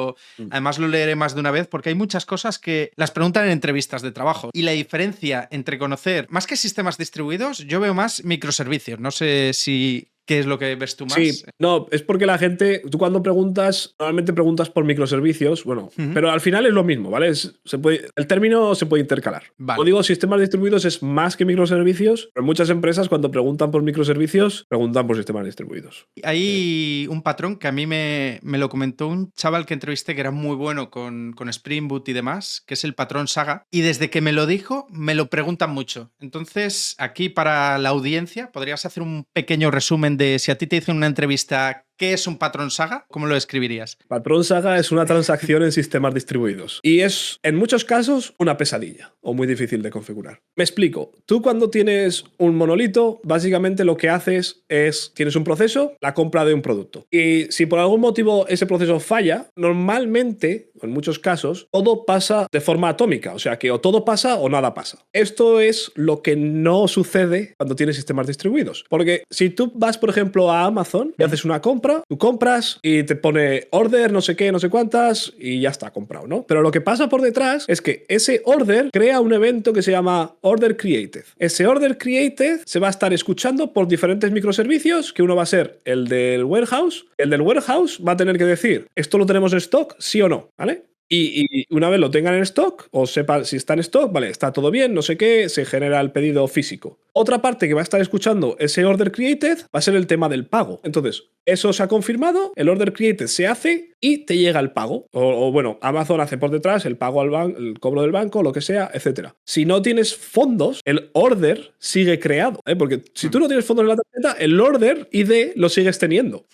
además lo leeré más de una vez porque hay muchas cosas que las preguntan en entrevistas de trabajo. Y la diferencia entre conocer, más que sistemas distribuidos, yo veo más microservicios. No sé si... ¿Qué es lo que ves tú más? Sí, no, es porque la gente, tú cuando preguntas, normalmente preguntas por microservicios, bueno, pero al final es lo mismo, ¿vale? El término se puede intercalar. Vale. Como digo, sistemas distribuidos es más que microservicios, pero muchas empresas cuando preguntan por microservicios, preguntan por sistemas distribuidos. Hay un patrón que a mí me lo comentó un chaval que entrevisté que era muy bueno con Spring Boot y demás, que es el patrón Saga, y desde que me lo dijo, me lo preguntan mucho. Entonces, aquí para la audiencia, ¿podrías hacer un pequeño resumen de si a ti te dicen una entrevista qué es un patrón Saga? ¿Cómo lo describirías? Patrón Saga es una transacción en sistemas distribuidos y es, en muchos casos, una pesadilla o muy difícil de configurar. Me explico. Tú cuando tienes un monolito, básicamente lo que haces es, tienes un proceso, la compra de un producto. Y si por algún motivo ese proceso falla, normalmente, en muchos casos, todo pasa de forma atómica. O sea que o todo pasa o nada pasa. Esto es lo que no sucede cuando tienes sistemas distribuidos. Porque si tú vas, por ejemplo, a Amazon y haces una compra, tú compras y te pone order, no sé qué, no sé cuántas, y ya está comprado, ¿no? Pero lo que pasa por detrás es que ese order crea un evento que se llama Order Created. Ese Order Created se va a estar escuchando por diferentes microservicios, que uno va a ser el del warehouse. El del warehouse va a tener que decir, ¿esto lo tenemos en stock? ¿Sí o no? ¿Vale? Y una vez lo tengan en stock, o sepa si está en stock, vale, está todo bien, no sé qué, se genera el pedido físico. Otra parte que va a estar escuchando ese order created va a ser el tema del pago. Entonces, eso se ha confirmado, el order created se hace y te llega el pago. O bueno, Amazon hace por detrás el pago al banco, el cobro del banco, lo que sea, etc. Si no tienes fondos, el order sigue creado. Porque si tú no tienes fondos en la tarjeta, el order ID lo sigues teniendo.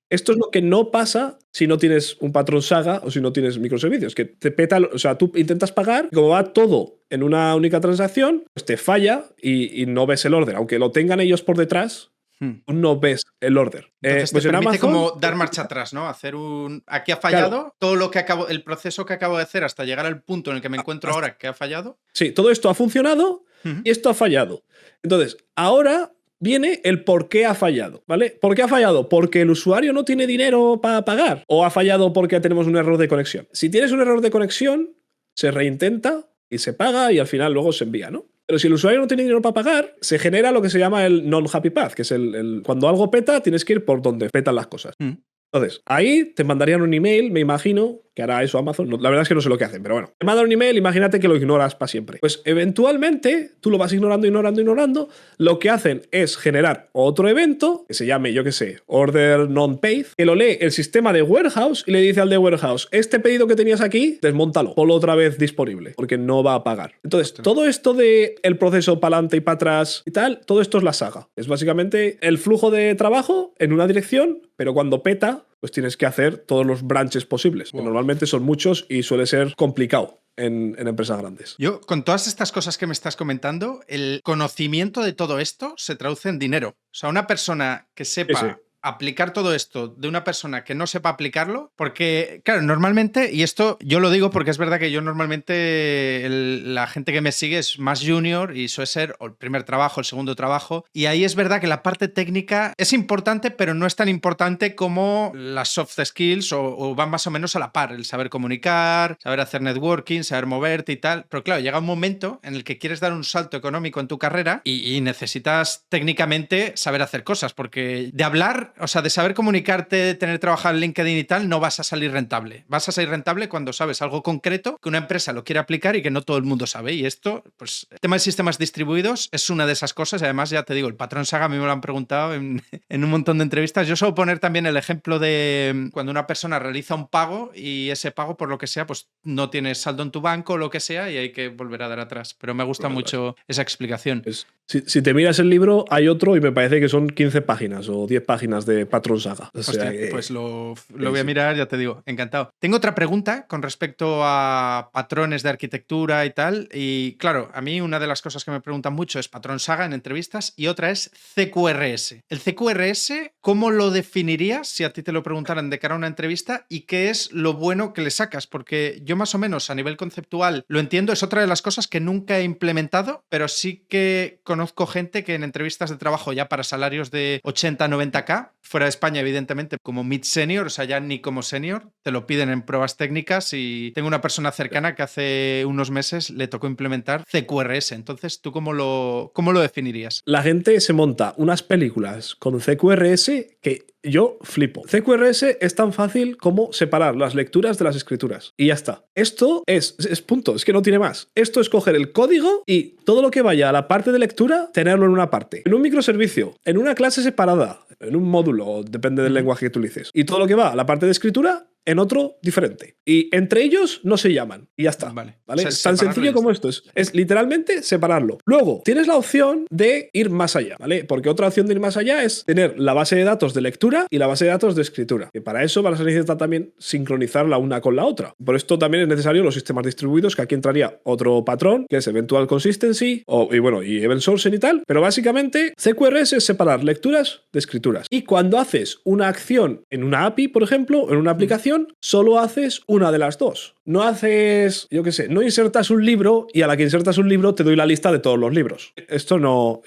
Esto es lo que no pasa si no tienes un patrón Saga o si no tienes microservicios, que te peta, o sea, tú intentas pagar y como va todo en una única transacción, pues te falla y no ves el order. Aunque lo tengan ellos por detrás, tú no ves el order. Entonces pues te permite Amazon, como dar marcha atrás, ¿no? Hacer un... Aquí ha fallado, claro. Todo lo que el proceso que acabo de hacer hasta llegar al punto en el que me encuentro ahora que ha fallado. Sí, todo esto ha funcionado y esto ha fallado. Entonces, ahora viene el por qué ha fallado, ¿vale? ¿Por qué ha fallado? ¿Porque el usuario no tiene dinero para pagar? ¿O ha fallado porque tenemos un error de conexión? Si tienes un error de conexión, se reintenta y se paga y al final luego se envía, ¿no? Pero si el usuario no tiene dinero para pagar, se genera lo que se llama el non-happy path, que es cuando algo peta, tienes que ir por donde petan las cosas. Entonces, ahí te mandarían un email, me imagino, que hará eso Amazon. La verdad es que no sé lo que hacen, pero bueno. Te mandan un email, imagínate que lo ignoras para siempre. Pues eventualmente, tú lo vas ignorando. Lo que hacen es generar otro evento, que se llame, yo qué sé, order non-paid, que lo lee el sistema de warehouse y le dice al de warehouse, este pedido que tenías aquí, desmóntalo, ponlo otra vez disponible, porque no va a pagar. Entonces, todo esto de el proceso para adelante y para atrás y tal, todo esto es la saga. Es básicamente el flujo de trabajo en una dirección, pero cuando peta, pues tienes que hacer todos los branches posibles, que normalmente son muchos y suele ser complicado en empresas grandes. Yo, con todas estas cosas que me estás comentando, el conocimiento de todo esto se traduce en dinero. O sea, una persona que sepa... Sí. Aplicar todo esto de una persona que no sepa aplicarlo, porque, claro, normalmente, y esto yo lo digo porque es verdad que yo normalmente la gente que me sigue es más junior y suele ser o el primer trabajo, el segundo trabajo, y ahí es verdad que la parte técnica es importante, pero no es tan importante como las soft skills o van más o menos a la par, el saber comunicar, saber hacer networking, saber moverte y tal, pero claro, llega un momento en el que quieres dar un salto económico en tu carrera y necesitas técnicamente saber hacer cosas, porque de hablar, o sea, de saber comunicarte, de tener trabajado en LinkedIn y tal, no vas a salir rentable. Vas a salir rentable cuando sabes algo concreto que una empresa lo quiere aplicar y que no todo el mundo sabe. Y esto, pues, el tema de sistemas distribuidos es una de esas cosas. Además, ya te digo, el patrón Saga a mí me lo han preguntado en un montón de entrevistas. Yo suelo poner también el ejemplo de cuando una persona realiza un pago y ese pago, por lo que sea, pues no tienes saldo en tu banco o lo que sea y hay que volver a dar atrás. Pero me gusta mucho esa explicación. Si te miras el libro, hay otro y me parece que son 15 páginas o 10 páginas de patrón Saga. O sea, hostia, pues lo voy a mirar, ya te digo, encantado. Tengo otra pregunta con respecto a patrones de arquitectura y tal. Y claro, a mí una de las cosas que me preguntan mucho es patrón Saga en entrevistas y otra es CQRS. El CQRS, ¿cómo lo definirías si a ti te lo preguntaran de cara a una entrevista y qué es lo bueno que le sacas? Porque yo más o menos a nivel conceptual lo entiendo, es otra de las cosas que nunca he implementado, pero sí que conozco gente que en entrevistas de trabajo ya para salarios de 80, 90K, fuera de España evidentemente como mid-senior, o sea ya ni como senior, te lo piden en pruebas técnicas y tengo una persona cercana que hace unos meses le tocó implementar CQRS. Entonces, ¿tú cómo lo definirías? La gente se monta unas películas con CQRS que yo flipo. CQRS es tan fácil como separar las lecturas de las escrituras. Y ya está. Esto es punto, es que no tiene más. Esto es coger el código y todo lo que vaya a la parte de lectura, tenerlo en una parte. En un microservicio, en una clase separada, en un módulo, depende del lenguaje que utilices. Y todo lo que va a la parte de escritura, en otro diferente. Y entre ellos no se llaman. Y ya está. ¿Vale? O sea, es tan sencillo como esto. Es literalmente separarlo. Luego, tienes la opción de ir más allá, ¿vale? Porque otra opción de ir más allá es tener la base de datos de lectura y la base de datos de escritura. Que para eso vas a necesitar también sincronizar la una con la otra. Por esto también es necesario los sistemas distribuidos, que aquí entraría otro patrón, que es Eventual Consistency, y Event Sourcing y tal. Pero básicamente, CQRS es separar lecturas de escrituras. Y cuando haces una acción en una API, por ejemplo, en una aplicación, solo haces una de las dos. No haces, yo qué sé, no insertas un libro y a la que insertas un libro te doy la lista de todos los libros. Esto no.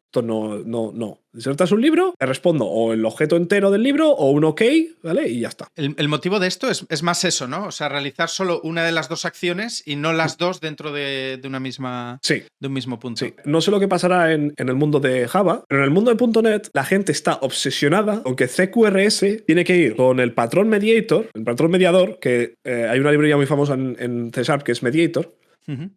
Esto no. Insertas un libro, te respondo o el objeto entero del libro o un OK, ¿vale? Y ya está. El motivo de esto es más eso, ¿no? O sea, realizar solo una de las dos acciones y no las dos dentro de una misma, Sí. de un mismo punto. Sí. No sé lo que pasará en el mundo de Java, pero en el mundo de .NET la gente está obsesionada con que CQRS tiene que ir con el patrón mediator, el patrón mediador, que hay una librería muy famosa en C# que es mediator,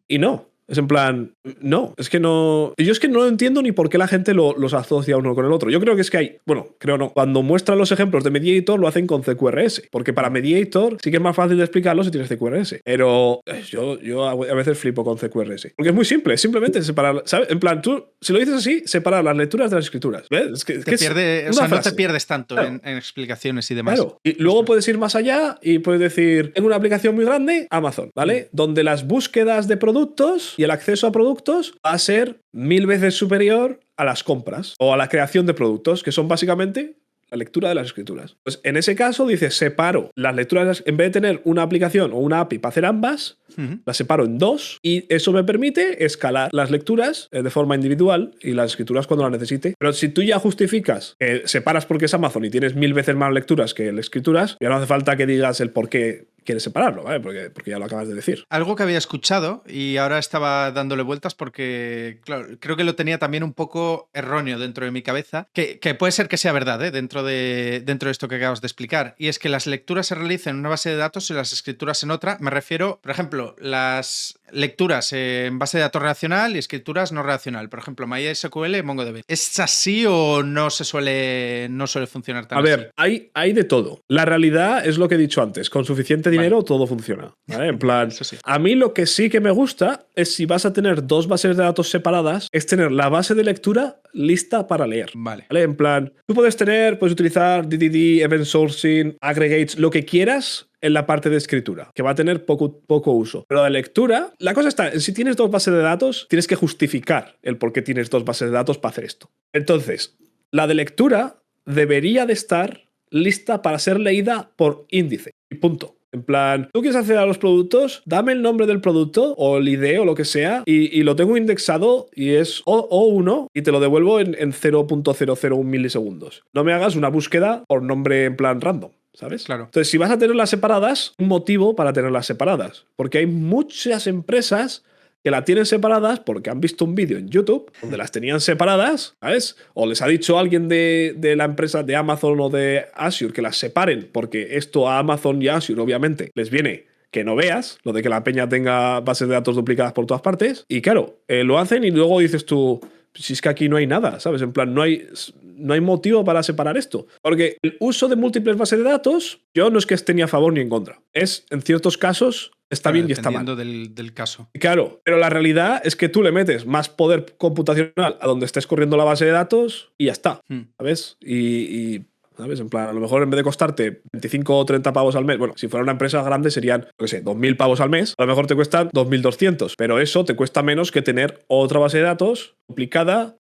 y no. Es en plan, no, es que no. Yo es que no entiendo ni por qué la gente los asocia uno con el otro. Yo creo que es que hay. Bueno, creo no. Cuando muestran los ejemplos de Mediator lo hacen con CQRS. Porque para Mediator sí que es más fácil de explicarlo si tienes CQRS. Pero yo a veces flipo con CQRS. Porque es muy simple, simplemente separar. ¿Sabes? En plan, tú, si lo dices así, separar las lecturas de las escrituras. ¿Ves? Es que o sea, no te pierdes tanto claro. en explicaciones y demás. Claro. Y luego puedes ir más allá y puedes decir, en una aplicación muy grande, Amazon, ¿vale? Donde las búsquedas de productos y el acceso a productos va a ser 1000 veces superior a las compras o a la creación de productos, que son básicamente la lectura de las escrituras. Pues en ese caso dices, separo las lecturas, en vez de tener una aplicación o una API para hacer ambas, las separo en dos y eso me permite escalar las lecturas de forma individual y las escrituras cuando las necesite. Pero si tú ya justificas que separas porque es Amazon y tienes 1000 veces más lecturas que escrituras, ya no hace falta que digas el por qué quieres separarlo, ¿vale? Porque ya lo acabas de decir. Algo que había escuchado y ahora estaba dándole vueltas porque, claro, creo que lo tenía también un poco erróneo dentro de mi cabeza, que puede ser que sea verdad, ¿eh? dentro de esto que acabas de explicar, y es que las lecturas se realicen en una base de datos y las escrituras en otra. Me refiero, por ejemplo, las lecturas en base de datos relacional y escrituras no relacional. Por ejemplo, MySQL, MongoDB. ¿Es así o no suele funcionar tan así? A ver, hay de todo. La realidad es lo que he dicho antes. Con suficiente dinero todo funciona. ¿Vale? En plan, sí. A mí lo que sí que me gusta es si vas a tener dos bases de datos separadas, es tener la base de lectura lista para leer. Vale. En plan, tú puedes utilizar DDD, Event Sourcing, Aggregates, lo que quieras en la parte de escritura, que va a tener poco uso. Pero de lectura, la cosa está, si tienes dos bases de datos, tienes que justificar el por qué tienes dos bases de datos para hacer esto. Entonces, la de lectura debería de estar lista para ser leída por índice. Y punto. En plan, tú quieres acceder a los productos, dame el nombre del producto o el ID o lo que sea y lo tengo indexado y es O1 y te lo devuelvo en 0.001 milisegundos. No me hagas una búsqueda por nombre en plan random, ¿sabes? Claro. Entonces, si vas a tenerlas separadas, un motivo para tenerlas separadas. Porque hay muchas empresas que la tienen separadas porque han visto un vídeo en YouTube donde las tenían separadas, ¿sabes? O les ha dicho alguien de la empresa de Amazon o de Azure que las separen porque esto a Amazon y a Azure obviamente les viene que no veas, lo de que la peña tenga bases de datos duplicadas por todas partes. Y claro, lo hacen y luego dices tú, si es que aquí no hay nada, ¿sabes? En plan, no hay motivo para separar esto. Porque el uso de múltiples bases de datos, yo no es que esté ni a favor ni en contra. Es, en ciertos casos, está bien y está mal. Dependiendo del caso. Claro, pero la realidad es que tú le metes más poder computacional a donde estés corriendo la base de datos y ya está, ¿sabes? Y ¿sabes? En plan, a lo mejor en vez de costarte 25 o 30 pavos al mes, bueno, si fuera una empresa grande serían, no sé, 2.000 pavos al mes, a lo mejor te cuestan 2.200, pero eso te cuesta menos que tener otra base de datos duplicada,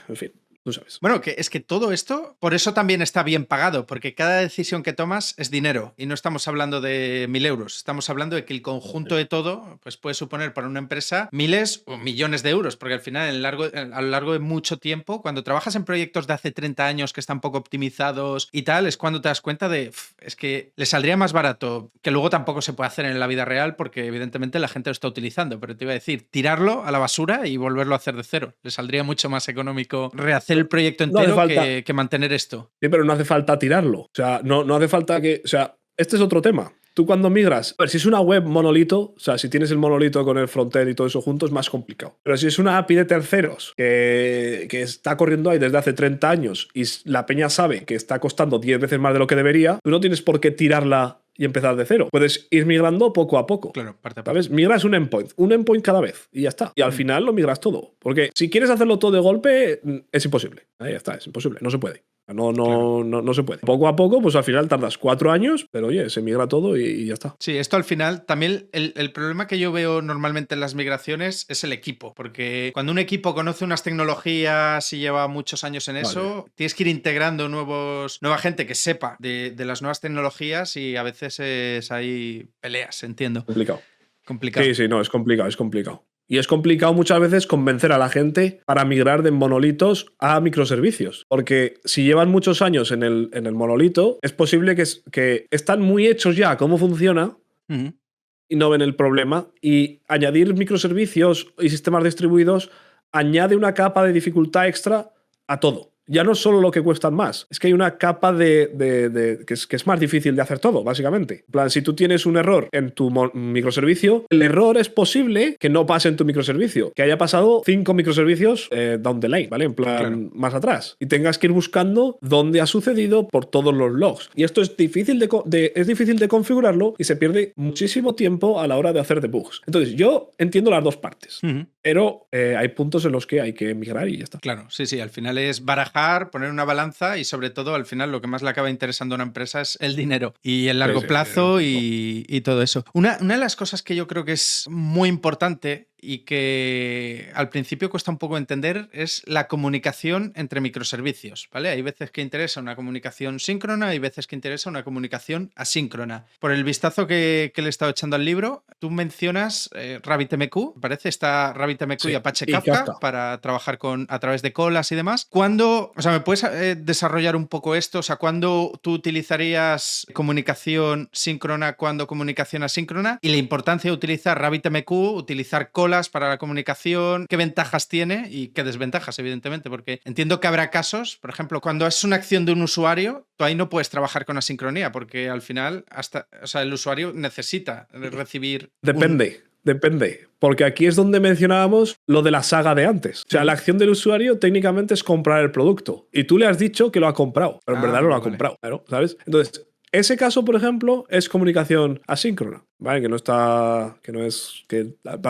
en fin. Tú sabes. Bueno, que es que todo esto, por eso también está bien pagado, porque cada decisión que tomas es dinero y no estamos hablando de 1.000 euros, estamos hablando de que el conjunto de todo pues puede suponer para una empresa miles o millones de euros, porque al final a lo largo de mucho tiempo, cuando trabajas en proyectos de hace 30 años que están poco optimizados y tal, es cuando te das cuenta de, es que le saldría más barato, que luego tampoco se puede hacer en la vida real porque evidentemente la gente lo está utilizando, pero te iba a decir, tirarlo a la basura y volverlo a hacer de cero. Le saldría mucho más económico rehacer el proyecto entero que mantener esto. Sí, pero no hace falta tirarlo. O sea, no hace falta que... O sea, este es otro tema. Tú cuando migras, a ver, si es una web monolito, o sea, si tienes el monolito con el frontend y todo eso junto, es más complicado. Pero si es una API de terceros que está corriendo ahí desde hace 30 años y la peña sabe que está costando 10 veces más de lo que debería, tú no tienes por qué tirarla y empezar de cero. Puedes ir migrando poco a poco. Claro, parte a parte. ¿Sabes? Migras un endpoint cada vez y ya está. Y al final lo migras todo. Porque si quieres hacerlo todo de golpe, es imposible. Ahí ya está, es imposible. No se puede. No se puede. Poco a poco, pues al final tardas 4 años, pero oye, se migra todo y ya está. Sí, esto al final también el problema que yo veo normalmente en las migraciones es el equipo, porque cuando un equipo conoce unas tecnologías y lleva muchos años en eso, tienes que ir integrando nueva gente que sepa de las nuevas tecnologías y a veces hay peleas, entiendo. Complicado. Complicado. Sí, no, es complicado. Y es complicado muchas veces convencer a la gente para migrar de monolitos a microservicios. Porque si llevan muchos años en el monolito, es posible que están muy hechos ya a cómo funciona y no ven el problema. Y añadir microservicios y sistemas distribuidos añade una capa de dificultad extra a todo. Ya no es solo lo que cuestan más, es que hay una capa que es más difícil de hacer todo, básicamente. En plan, si tú tienes un error en tu microservicio, el error es posible que no pase en tu microservicio, que haya pasado 5 microservicios down the line, ¿vale? En plan, más atrás. Y tengas que ir buscando dónde ha sucedido por todos los logs. Y esto es difícil de configurarlo y se pierde muchísimo tiempo a la hora de hacer debugs. Entonces, yo entiendo las dos partes, pero hay puntos en los que hay que migrar y ya está. Claro, sí, al final es barajar, poner una balanza y sobre todo al final lo que más le acaba interesando a una empresa es el dinero y el largo plazo y todo eso. Una de las cosas que yo creo que es muy importante y que al principio cuesta un poco entender es la comunicación entre microservicios, ¿vale? Hay veces que interesa una comunicación síncrona, hay veces que interesa una comunicación asíncrona. Por el vistazo que le he estado echando al libro, tú mencionas RabbitMQ, parece, está RabbitMQ y Apache Kafka para trabajar a través de colas y demás. ¿Cuándo, ¿me puedes desarrollar un poco esto? O sea, ¿cuándo tú utilizarías comunicación síncrona, cuándo comunicación asíncrona? Y la importancia de utilizar RabbitMQ, utilizar colas para la comunicación, qué ventajas tiene y qué desventajas, evidentemente, porque entiendo que habrá casos, por ejemplo, cuando es una acción de un usuario, tú ahí no puedes trabajar con asincronía, porque al final el usuario necesita recibir... Depende, porque aquí es donde mencionábamos lo de la saga de antes. O sea, la acción del usuario técnicamente es comprar el producto y tú le has dicho que lo ha comprado, pero en verdad no lo ha comprado, claro, ¿sabes? Entonces, ese caso, por ejemplo, es comunicación asíncrona, ¿vale? Que para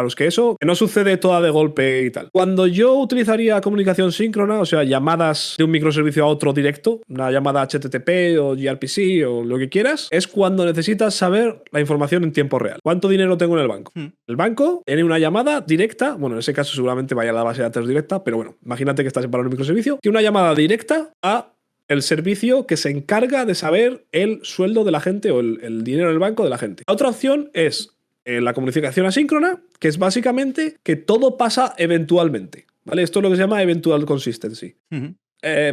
los que no sucede toda de golpe y tal. Cuando yo utilizaría comunicación síncrona, o sea, llamadas de un microservicio a otro directo, una llamada HTTP o gRPC o lo que quieras, es cuando necesitas saber la información en tiempo real. ¿Cuánto dinero tengo en el banco? El banco tiene una llamada directa, bueno, en ese caso seguramente vaya a la base de datos directa, pero bueno, imagínate que estás separado en un microservicio, tiene una llamada directa a el servicio que se encarga de saber el sueldo de la gente o el dinero en el banco de la gente. La otra opción es la comunicación asíncrona, que es básicamente que todo pasa eventualmente, ¿vale? Esto es lo que se llama eventual consistency.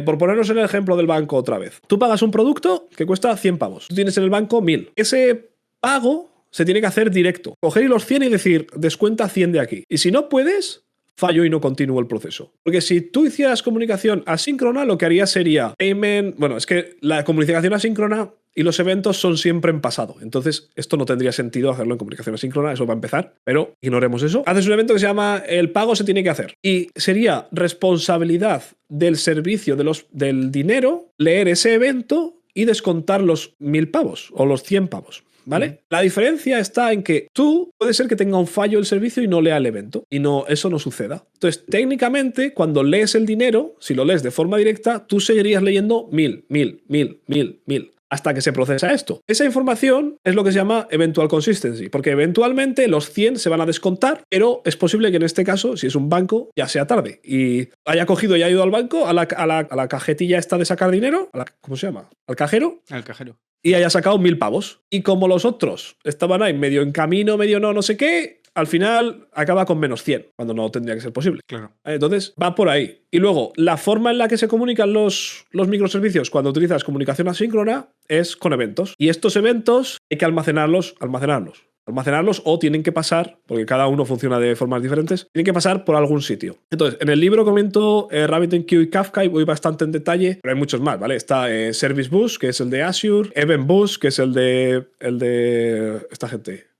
Por ponernos en el ejemplo del banco otra vez. Tú pagas un producto que cuesta 100 pavos. Tú tienes en el banco 1000. Ese pago se tiene que hacer directo. Coger los 100 y decir, descuenta 100 de aquí. Y si no puedes, fallo y no continúo el proceso. Porque si tú hicieras comunicación asíncrona, lo que harías sería payment... Bueno, es que la comunicación asíncrona y los eventos son siempre en pasado. Entonces, esto no tendría sentido hacerlo en comunicación asíncrona, eso va a empezar, pero ignoremos eso. Haces un evento que se llama el pago se tiene que hacer. Y sería responsabilidad del servicio del dinero leer ese evento y descontar los 1000 pavos o los 100 pavos. ¿Vale? La diferencia está en que tú puede ser que tenga un fallo el servicio y no lea el evento y eso no suceda. Entonces, técnicamente, cuando lees el dinero, si lo lees de forma directa, tú seguirías leyendo 1000 hasta que se procesa esto. Esa información es lo que se llama eventual consistency, porque eventualmente los 100 se van a descontar, pero es posible que en este caso, si es un banco, ya sea tarde y haya cogido y haya ido al banco, a la cajetilla esta de sacar dinero, ¿cómo se llama? ¿Al cajero? Al cajero. Y haya sacado 1000 pavos. Y como los otros estaban ahí medio en camino, medio no sé qué, al final acaba con menos 100, cuando no tendría que ser posible. Claro. Entonces, va por ahí. Y luego, la forma en la que se comunican los microservicios cuando utilizas comunicación asíncrona es con eventos. Y estos eventos hay que almacenarlos o tienen que pasar, porque cada uno funciona de formas diferentes, tienen que pasar por algún sitio. Entonces, en el libro comento RabbitMQ y Kafka y voy bastante en detalle, pero hay muchos más, ¿vale? Está Service Bus, que es el de Azure, Event Bus, que es el de esta gente,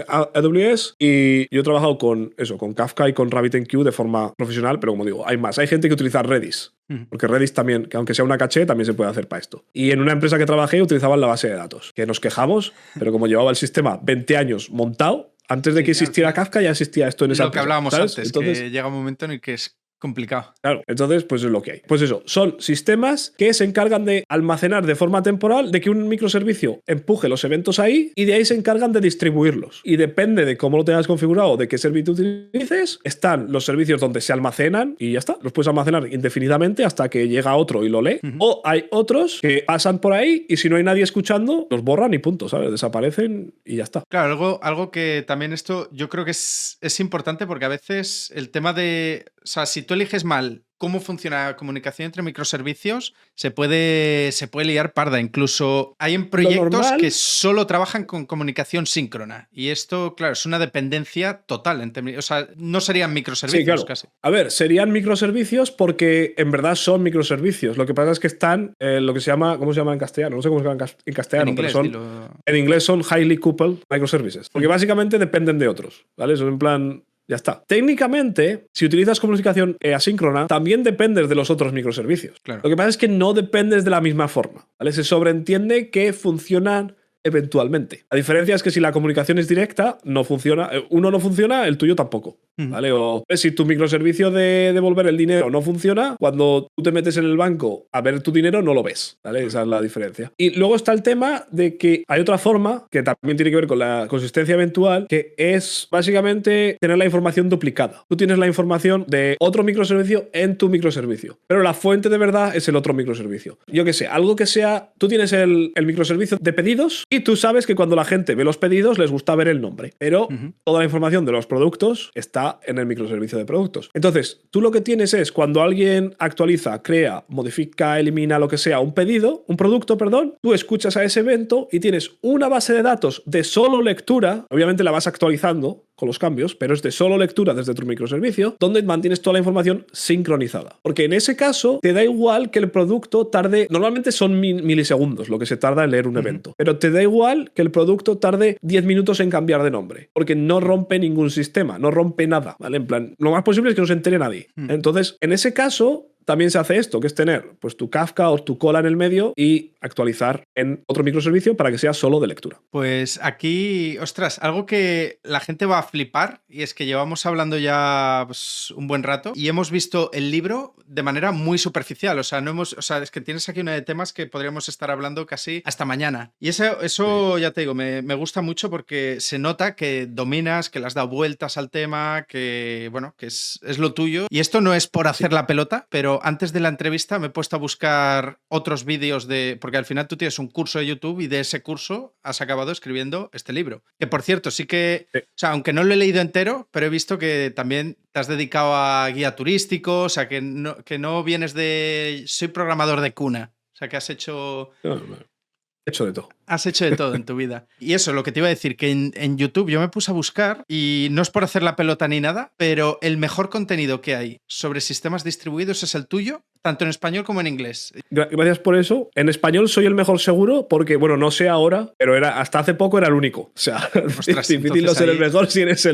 AWS, y yo he trabajado con Kafka y con RabbitMQ de forma profesional, pero como digo, hay más. Hay gente que utiliza Redis, porque Redis también, que aunque sea una caché, también se puede hacer para esto. Y en una empresa que trabajé utilizaban la base de datos, que nos quejamos, pero como llevaba el sistema 20 años montado, antes de que existiera Kafka ya existía esto en esa empresa. Lo que hablábamos antes, entonces, que llega un momento en el que es Complicado. Claro, entonces pues es lo que hay. Pues eso, son sistemas que se encargan de almacenar de forma temporal, de que un microservicio empuje los eventos ahí y de ahí se encargan de distribuirlos. Y depende de cómo lo tengas configurado, de qué servicio utilices, están los servicios donde se almacenan y ya está. Los puedes almacenar indefinidamente hasta que llega otro y lo lee. O hay otros que pasan por ahí y si no hay nadie escuchando, los borran y punto, ¿sabes? Desaparecen y ya está. Claro, algo que también esto yo creo que es importante porque a veces el tema de, o sea, si tú eliges mal cómo funciona la comunicación entre microservicios, se puede liar parda. Incluso hay en proyectos que solo trabajan con comunicación síncrona. Y esto, claro, es una dependencia total. O sea, no serían microservicios, sí, claro. casi. A ver, serían microservicios porque en verdad son microservicios. Lo que pasa es que están lo que se llama, ¿cómo se llama en castellano? No sé cómo se llama en castellano, en inglés, pero en inglés son highly coupled microservices. Porque básicamente dependen de otros, ¿vale? Son en plan... Ya está. Técnicamente, si utilizas comunicación asíncrona, también dependes de los otros microservicios. Claro. Lo que pasa es que no dependes de la misma forma, ¿vale? Se sobreentiende que funcionan eventualmente. La diferencia es que si la comunicación es directa, no funciona. Uno no funciona, el tuyo tampoco. ¿Vale? O si tu microservicio de devolver el dinero no funciona, cuando tú te metes en el banco a ver tu dinero, no lo ves. ¿Vale? Esa es la diferencia. Y luego está el tema de que hay otra forma que también tiene que ver con la consistencia eventual, que es básicamente tener la información duplicada. Tú tienes la información de otro microservicio en tu microservicio, pero la fuente de verdad es el otro microservicio. Yo qué sé, algo que sea... Tú tienes el microservicio de pedidos y tú sabes que cuando la gente ve los pedidos les gusta ver el nombre, pero toda la información de los productos está en el microservicio de productos. Entonces, tú lo que tienes es cuando alguien actualiza, crea, modifica, elimina lo que sea, un producto, tú escuchas a ese evento y tienes una base de datos de solo lectura, obviamente la vas actualizando con los cambios, pero es de solo lectura desde tu microservicio, donde mantienes toda la información sincronizada. Porque en ese caso te da igual que el producto tarde, normalmente son milisegundos lo que se tarda en leer un evento, pero te da igual que el producto tarde 10 minutos en cambiar de nombre, porque no rompe ningún sistema, no rompe nada, ¿vale? En plan, lo más posible es que no se entere nadie. Entonces, en ese caso... También se hace esto, que es tener pues tu Kafka o tu cola en el medio y actualizar en otro microservicio para que sea solo de lectura. Pues aquí, ostras, algo que la gente va a flipar y es que llevamos hablando ya pues, un buen rato y hemos visto el libro de manera muy superficial. O sea, es que tienes aquí una de temas que podríamos estar hablando casi hasta mañana. Y eso sí. Ya te digo, me gusta mucho porque se nota que dominas, que le has dado vueltas al tema, que bueno, que es lo tuyo. Y esto no es por hacer la pelota, pero antes de la entrevista me he puesto a buscar otros vídeos porque al final tú tienes un curso de YouTube y de ese curso has acabado escribiendo este libro. Que por cierto, sí que, o sea, aunque no lo he leído entero, pero he visto que también te has dedicado a guía turístico, o sea, que no vienes de... Soy programador de cuna, o sea, que has hecho... He hecho de todo. Has hecho de todo en tu vida. Y eso, lo que te iba a decir, que en YouTube yo me puse a buscar, y no es por hacer la pelota ni nada, pero el mejor contenido que hay sobre sistemas distribuidos es el tuyo, tanto en español como en inglés. Gracias por eso. En español soy el mejor seguro porque, bueno, no sé ahora, pero hasta hace poco era el único. O sea, ostras, es difícil no ser el mejor si eres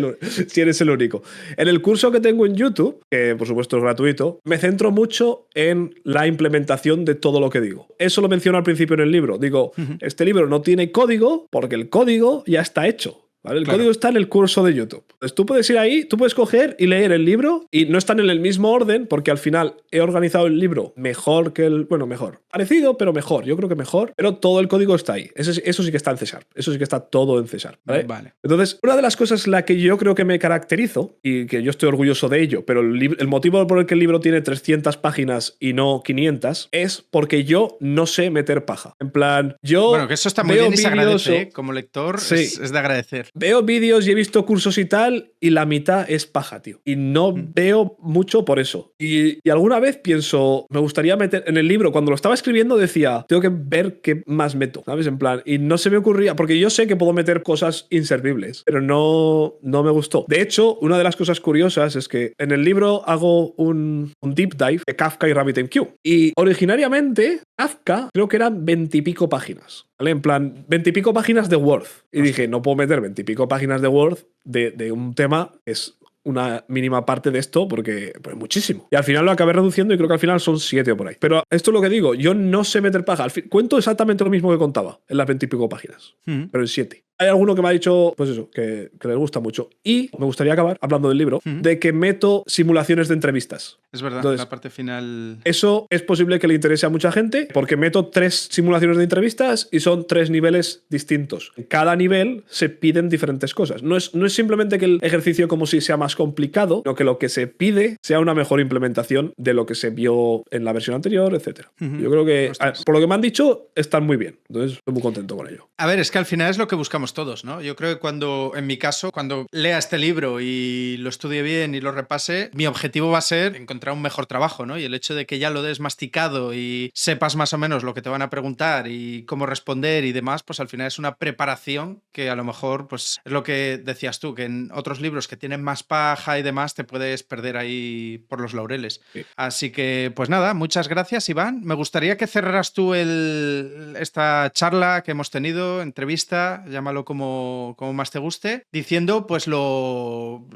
el único. En el curso que tengo en YouTube, que por supuesto es gratuito, me centro mucho en la implementación de todo lo que digo. Eso lo menciono al principio en el libro. Digo, este libro no tiene código porque el código ya está hecho. ¿Vale? El código está en el curso de YouTube. Entonces tú puedes ir ahí, tú puedes coger y leer el libro y no están en el mismo orden porque al final he organizado el libro mejor que mejor. Parecido, pero mejor. Yo creo que mejor. Pero todo el código está ahí. Eso sí que está en C#. Eso sí que está todo en C#. ¿Vale? Entonces, una de las cosas en la que yo creo que me caracterizo y que yo estoy orgulloso de ello, pero el motivo por el que el libro tiene 300 páginas y no 500 es porque yo no sé meter paja. En plan, yo... Bueno, que eso está muy bien y se agradece, ¿eh? Como lector sí. es de agradecer. Veo vídeos y he visto cursos y tal, y la mitad es paja, tío. Y no veo mucho por eso. Y alguna vez pienso, me gustaría meter en el libro, cuando lo estaba escribiendo decía, tengo que ver qué más meto, ¿sabes? En plan, y no se me ocurría, porque yo sé que puedo meter cosas inservibles, pero no me gustó. De hecho, una de las cosas curiosas es que en el libro hago un deep dive de Kafka y RabbitMQ. Y originariamente, Kafka creo que eran 20 y pico páginas. ¿Vale? En plan, 20 y pico páginas de Word. Y dije, no puedo meter 20 y pico páginas de Word de un tema que es una mínima parte de esto porque pues, muchísimo. Y al final lo acabé reduciendo y creo que al final son 7 o por ahí. Pero esto es lo que digo, yo no sé meter paja. Cuento exactamente lo mismo que contaba en las 20 y pico páginas, pero en 7. Hay alguno que me ha dicho, pues eso, que les gusta mucho. Y me gustaría acabar hablando del libro, de que meto simulaciones de entrevistas. Es verdad, Entonces, la parte final... Eso es posible que le interese a mucha gente porque meto 3 simulaciones de entrevistas y son 3 niveles distintos. En cada nivel se piden diferentes cosas. No es simplemente que el ejercicio como si sea más complicado, sino que lo que se pide sea una mejor implementación de lo que se vio en la versión anterior, etc. Yo creo que, por lo que me han dicho, están muy bien. Entonces, estoy muy contento con ello. A ver, es que al final es lo que buscamos todos, ¿no? Yo creo que en mi caso, cuando lea este libro y lo estudie bien y lo repase, mi objetivo va a ser encontrar un mejor trabajo, ¿no? Y el hecho de que ya lo des masticado y sepas más o menos lo que te van a preguntar y cómo responder y demás, pues al final es una preparación que a lo mejor, pues es lo que decías tú, que en otros libros que tienen más paja y demás te puedes perder ahí por los laureles. Sí. Así que, pues nada, muchas gracias, Iván. Me gustaría que cerraras tú esta charla que hemos tenido, entrevista, llámalo como más te guste, diciendo pues lo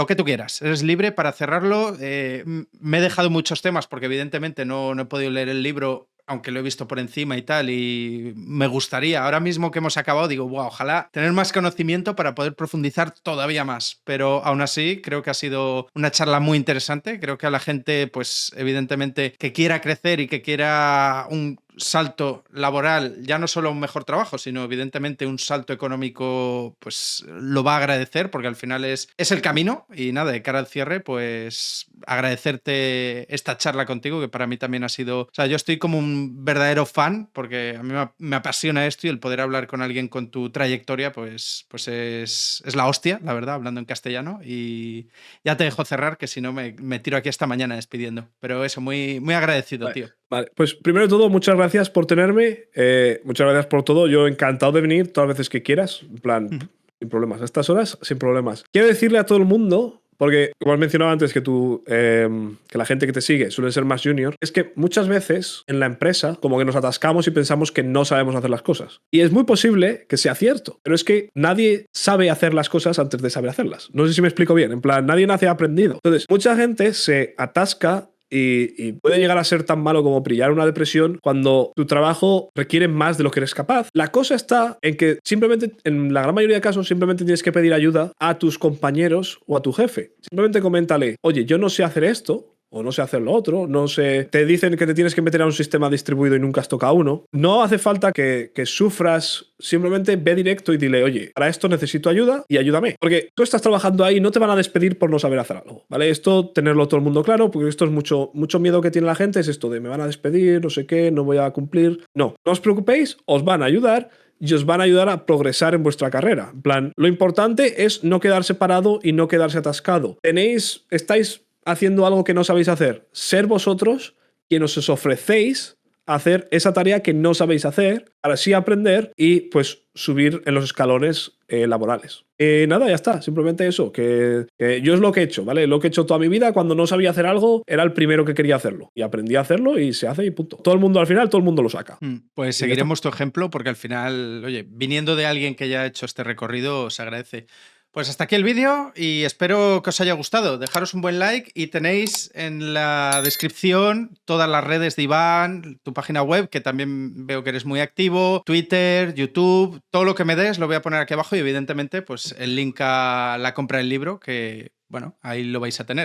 que tú quieras. Eres libre para cerrarlo. Me he dejado muchos temas porque evidentemente no he podido leer el libro, aunque lo he visto por encima y tal, y me gustaría, ahora mismo que hemos acabado, digo, wow, ojalá tener más conocimiento para poder profundizar todavía más, pero aún así creo que ha sido una charla muy interesante. Creo que a la gente, pues evidentemente, que quiera crecer y que quiera un salto laboral, ya no solo un mejor trabajo, sino evidentemente un salto económico, pues lo va a agradecer porque al final es el camino. Y nada, de cara al cierre, pues agradecerte esta charla contigo, que para mí también ha sido, o sea, yo estoy como un verdadero fan porque a mí me apasiona esto y el poder hablar con alguien con tu trayectoria, pues es la hostia, la verdad, hablando en castellano. Y ya te dejo cerrar, que si no me tiro aquí esta mañana despidiendo, pero eso, muy, muy agradecido, tío. Vale, pues primero de todo, muchas gracias por tenerme, muchas gracias por todo. Yo encantado de venir todas las veces que quieras, en plan, sin problemas. A estas horas, sin problemas. Quiero decirle a todo el mundo, porque como has mencionado antes que que la gente que te sigue suele ser más junior, es que muchas veces en la empresa como que nos atascamos y pensamos que no sabemos hacer las cosas. Y es muy posible que sea cierto, pero es que nadie sabe hacer las cosas antes de saber hacerlas. No sé si me explico bien, en plan, nadie nace aprendido. Entonces, mucha gente se atasca y puede llegar a ser tan malo como pillar una depresión cuando tu trabajo requiere más de lo que eres capaz. La cosa está en que simplemente, en la gran mayoría de casos, simplemente tienes que pedir ayuda a tus compañeros o a tu jefe. Simplemente coméntale, oye, yo no sé hacer esto, o no sé hacer lo otro, no sé, te dicen que te tienes que meter a un sistema distribuido y nunca has tocado uno. No hace falta que sufras, simplemente ve directo y dile, oye, para esto necesito ayuda y ayúdame. Porque tú estás trabajando ahí y no te van a despedir por no saber hacer algo, ¿vale? Esto, tenerlo todo el mundo claro, porque esto es mucho miedo que tiene la gente, es esto de me van a despedir, no sé qué, no voy a cumplir. No os preocupéis, os van a ayudar y os van a ayudar a progresar en vuestra carrera. En plan, lo importante es no quedarse parado y no quedarse atascado. Estáis haciendo algo que no sabéis hacer, ser vosotros quienes os ofrecéis a hacer esa tarea que no sabéis hacer, para así aprender y pues subir en los escalones laborales. Nada, ya está, simplemente eso, que yo es lo que he hecho, ¿vale? Lo que he hecho toda mi vida, cuando no sabía hacer algo, era el primero que quería hacerlo. Y aprendí a hacerlo y se hace y punto. Todo el mundo al final, todo el mundo lo saca. Pues seguiremos tu ejemplo porque al final, oye, viniendo de alguien que ya ha hecho este recorrido, se agradece. Pues hasta aquí el vídeo y espero que os haya gustado. Dejaros un buen like y tenéis en la descripción todas las redes de Iván, tu página web, que también veo que eres muy activo, Twitter, YouTube, todo lo que me des lo voy a poner aquí abajo y evidentemente pues el link a la compra del libro, que bueno, ahí lo vais a tener.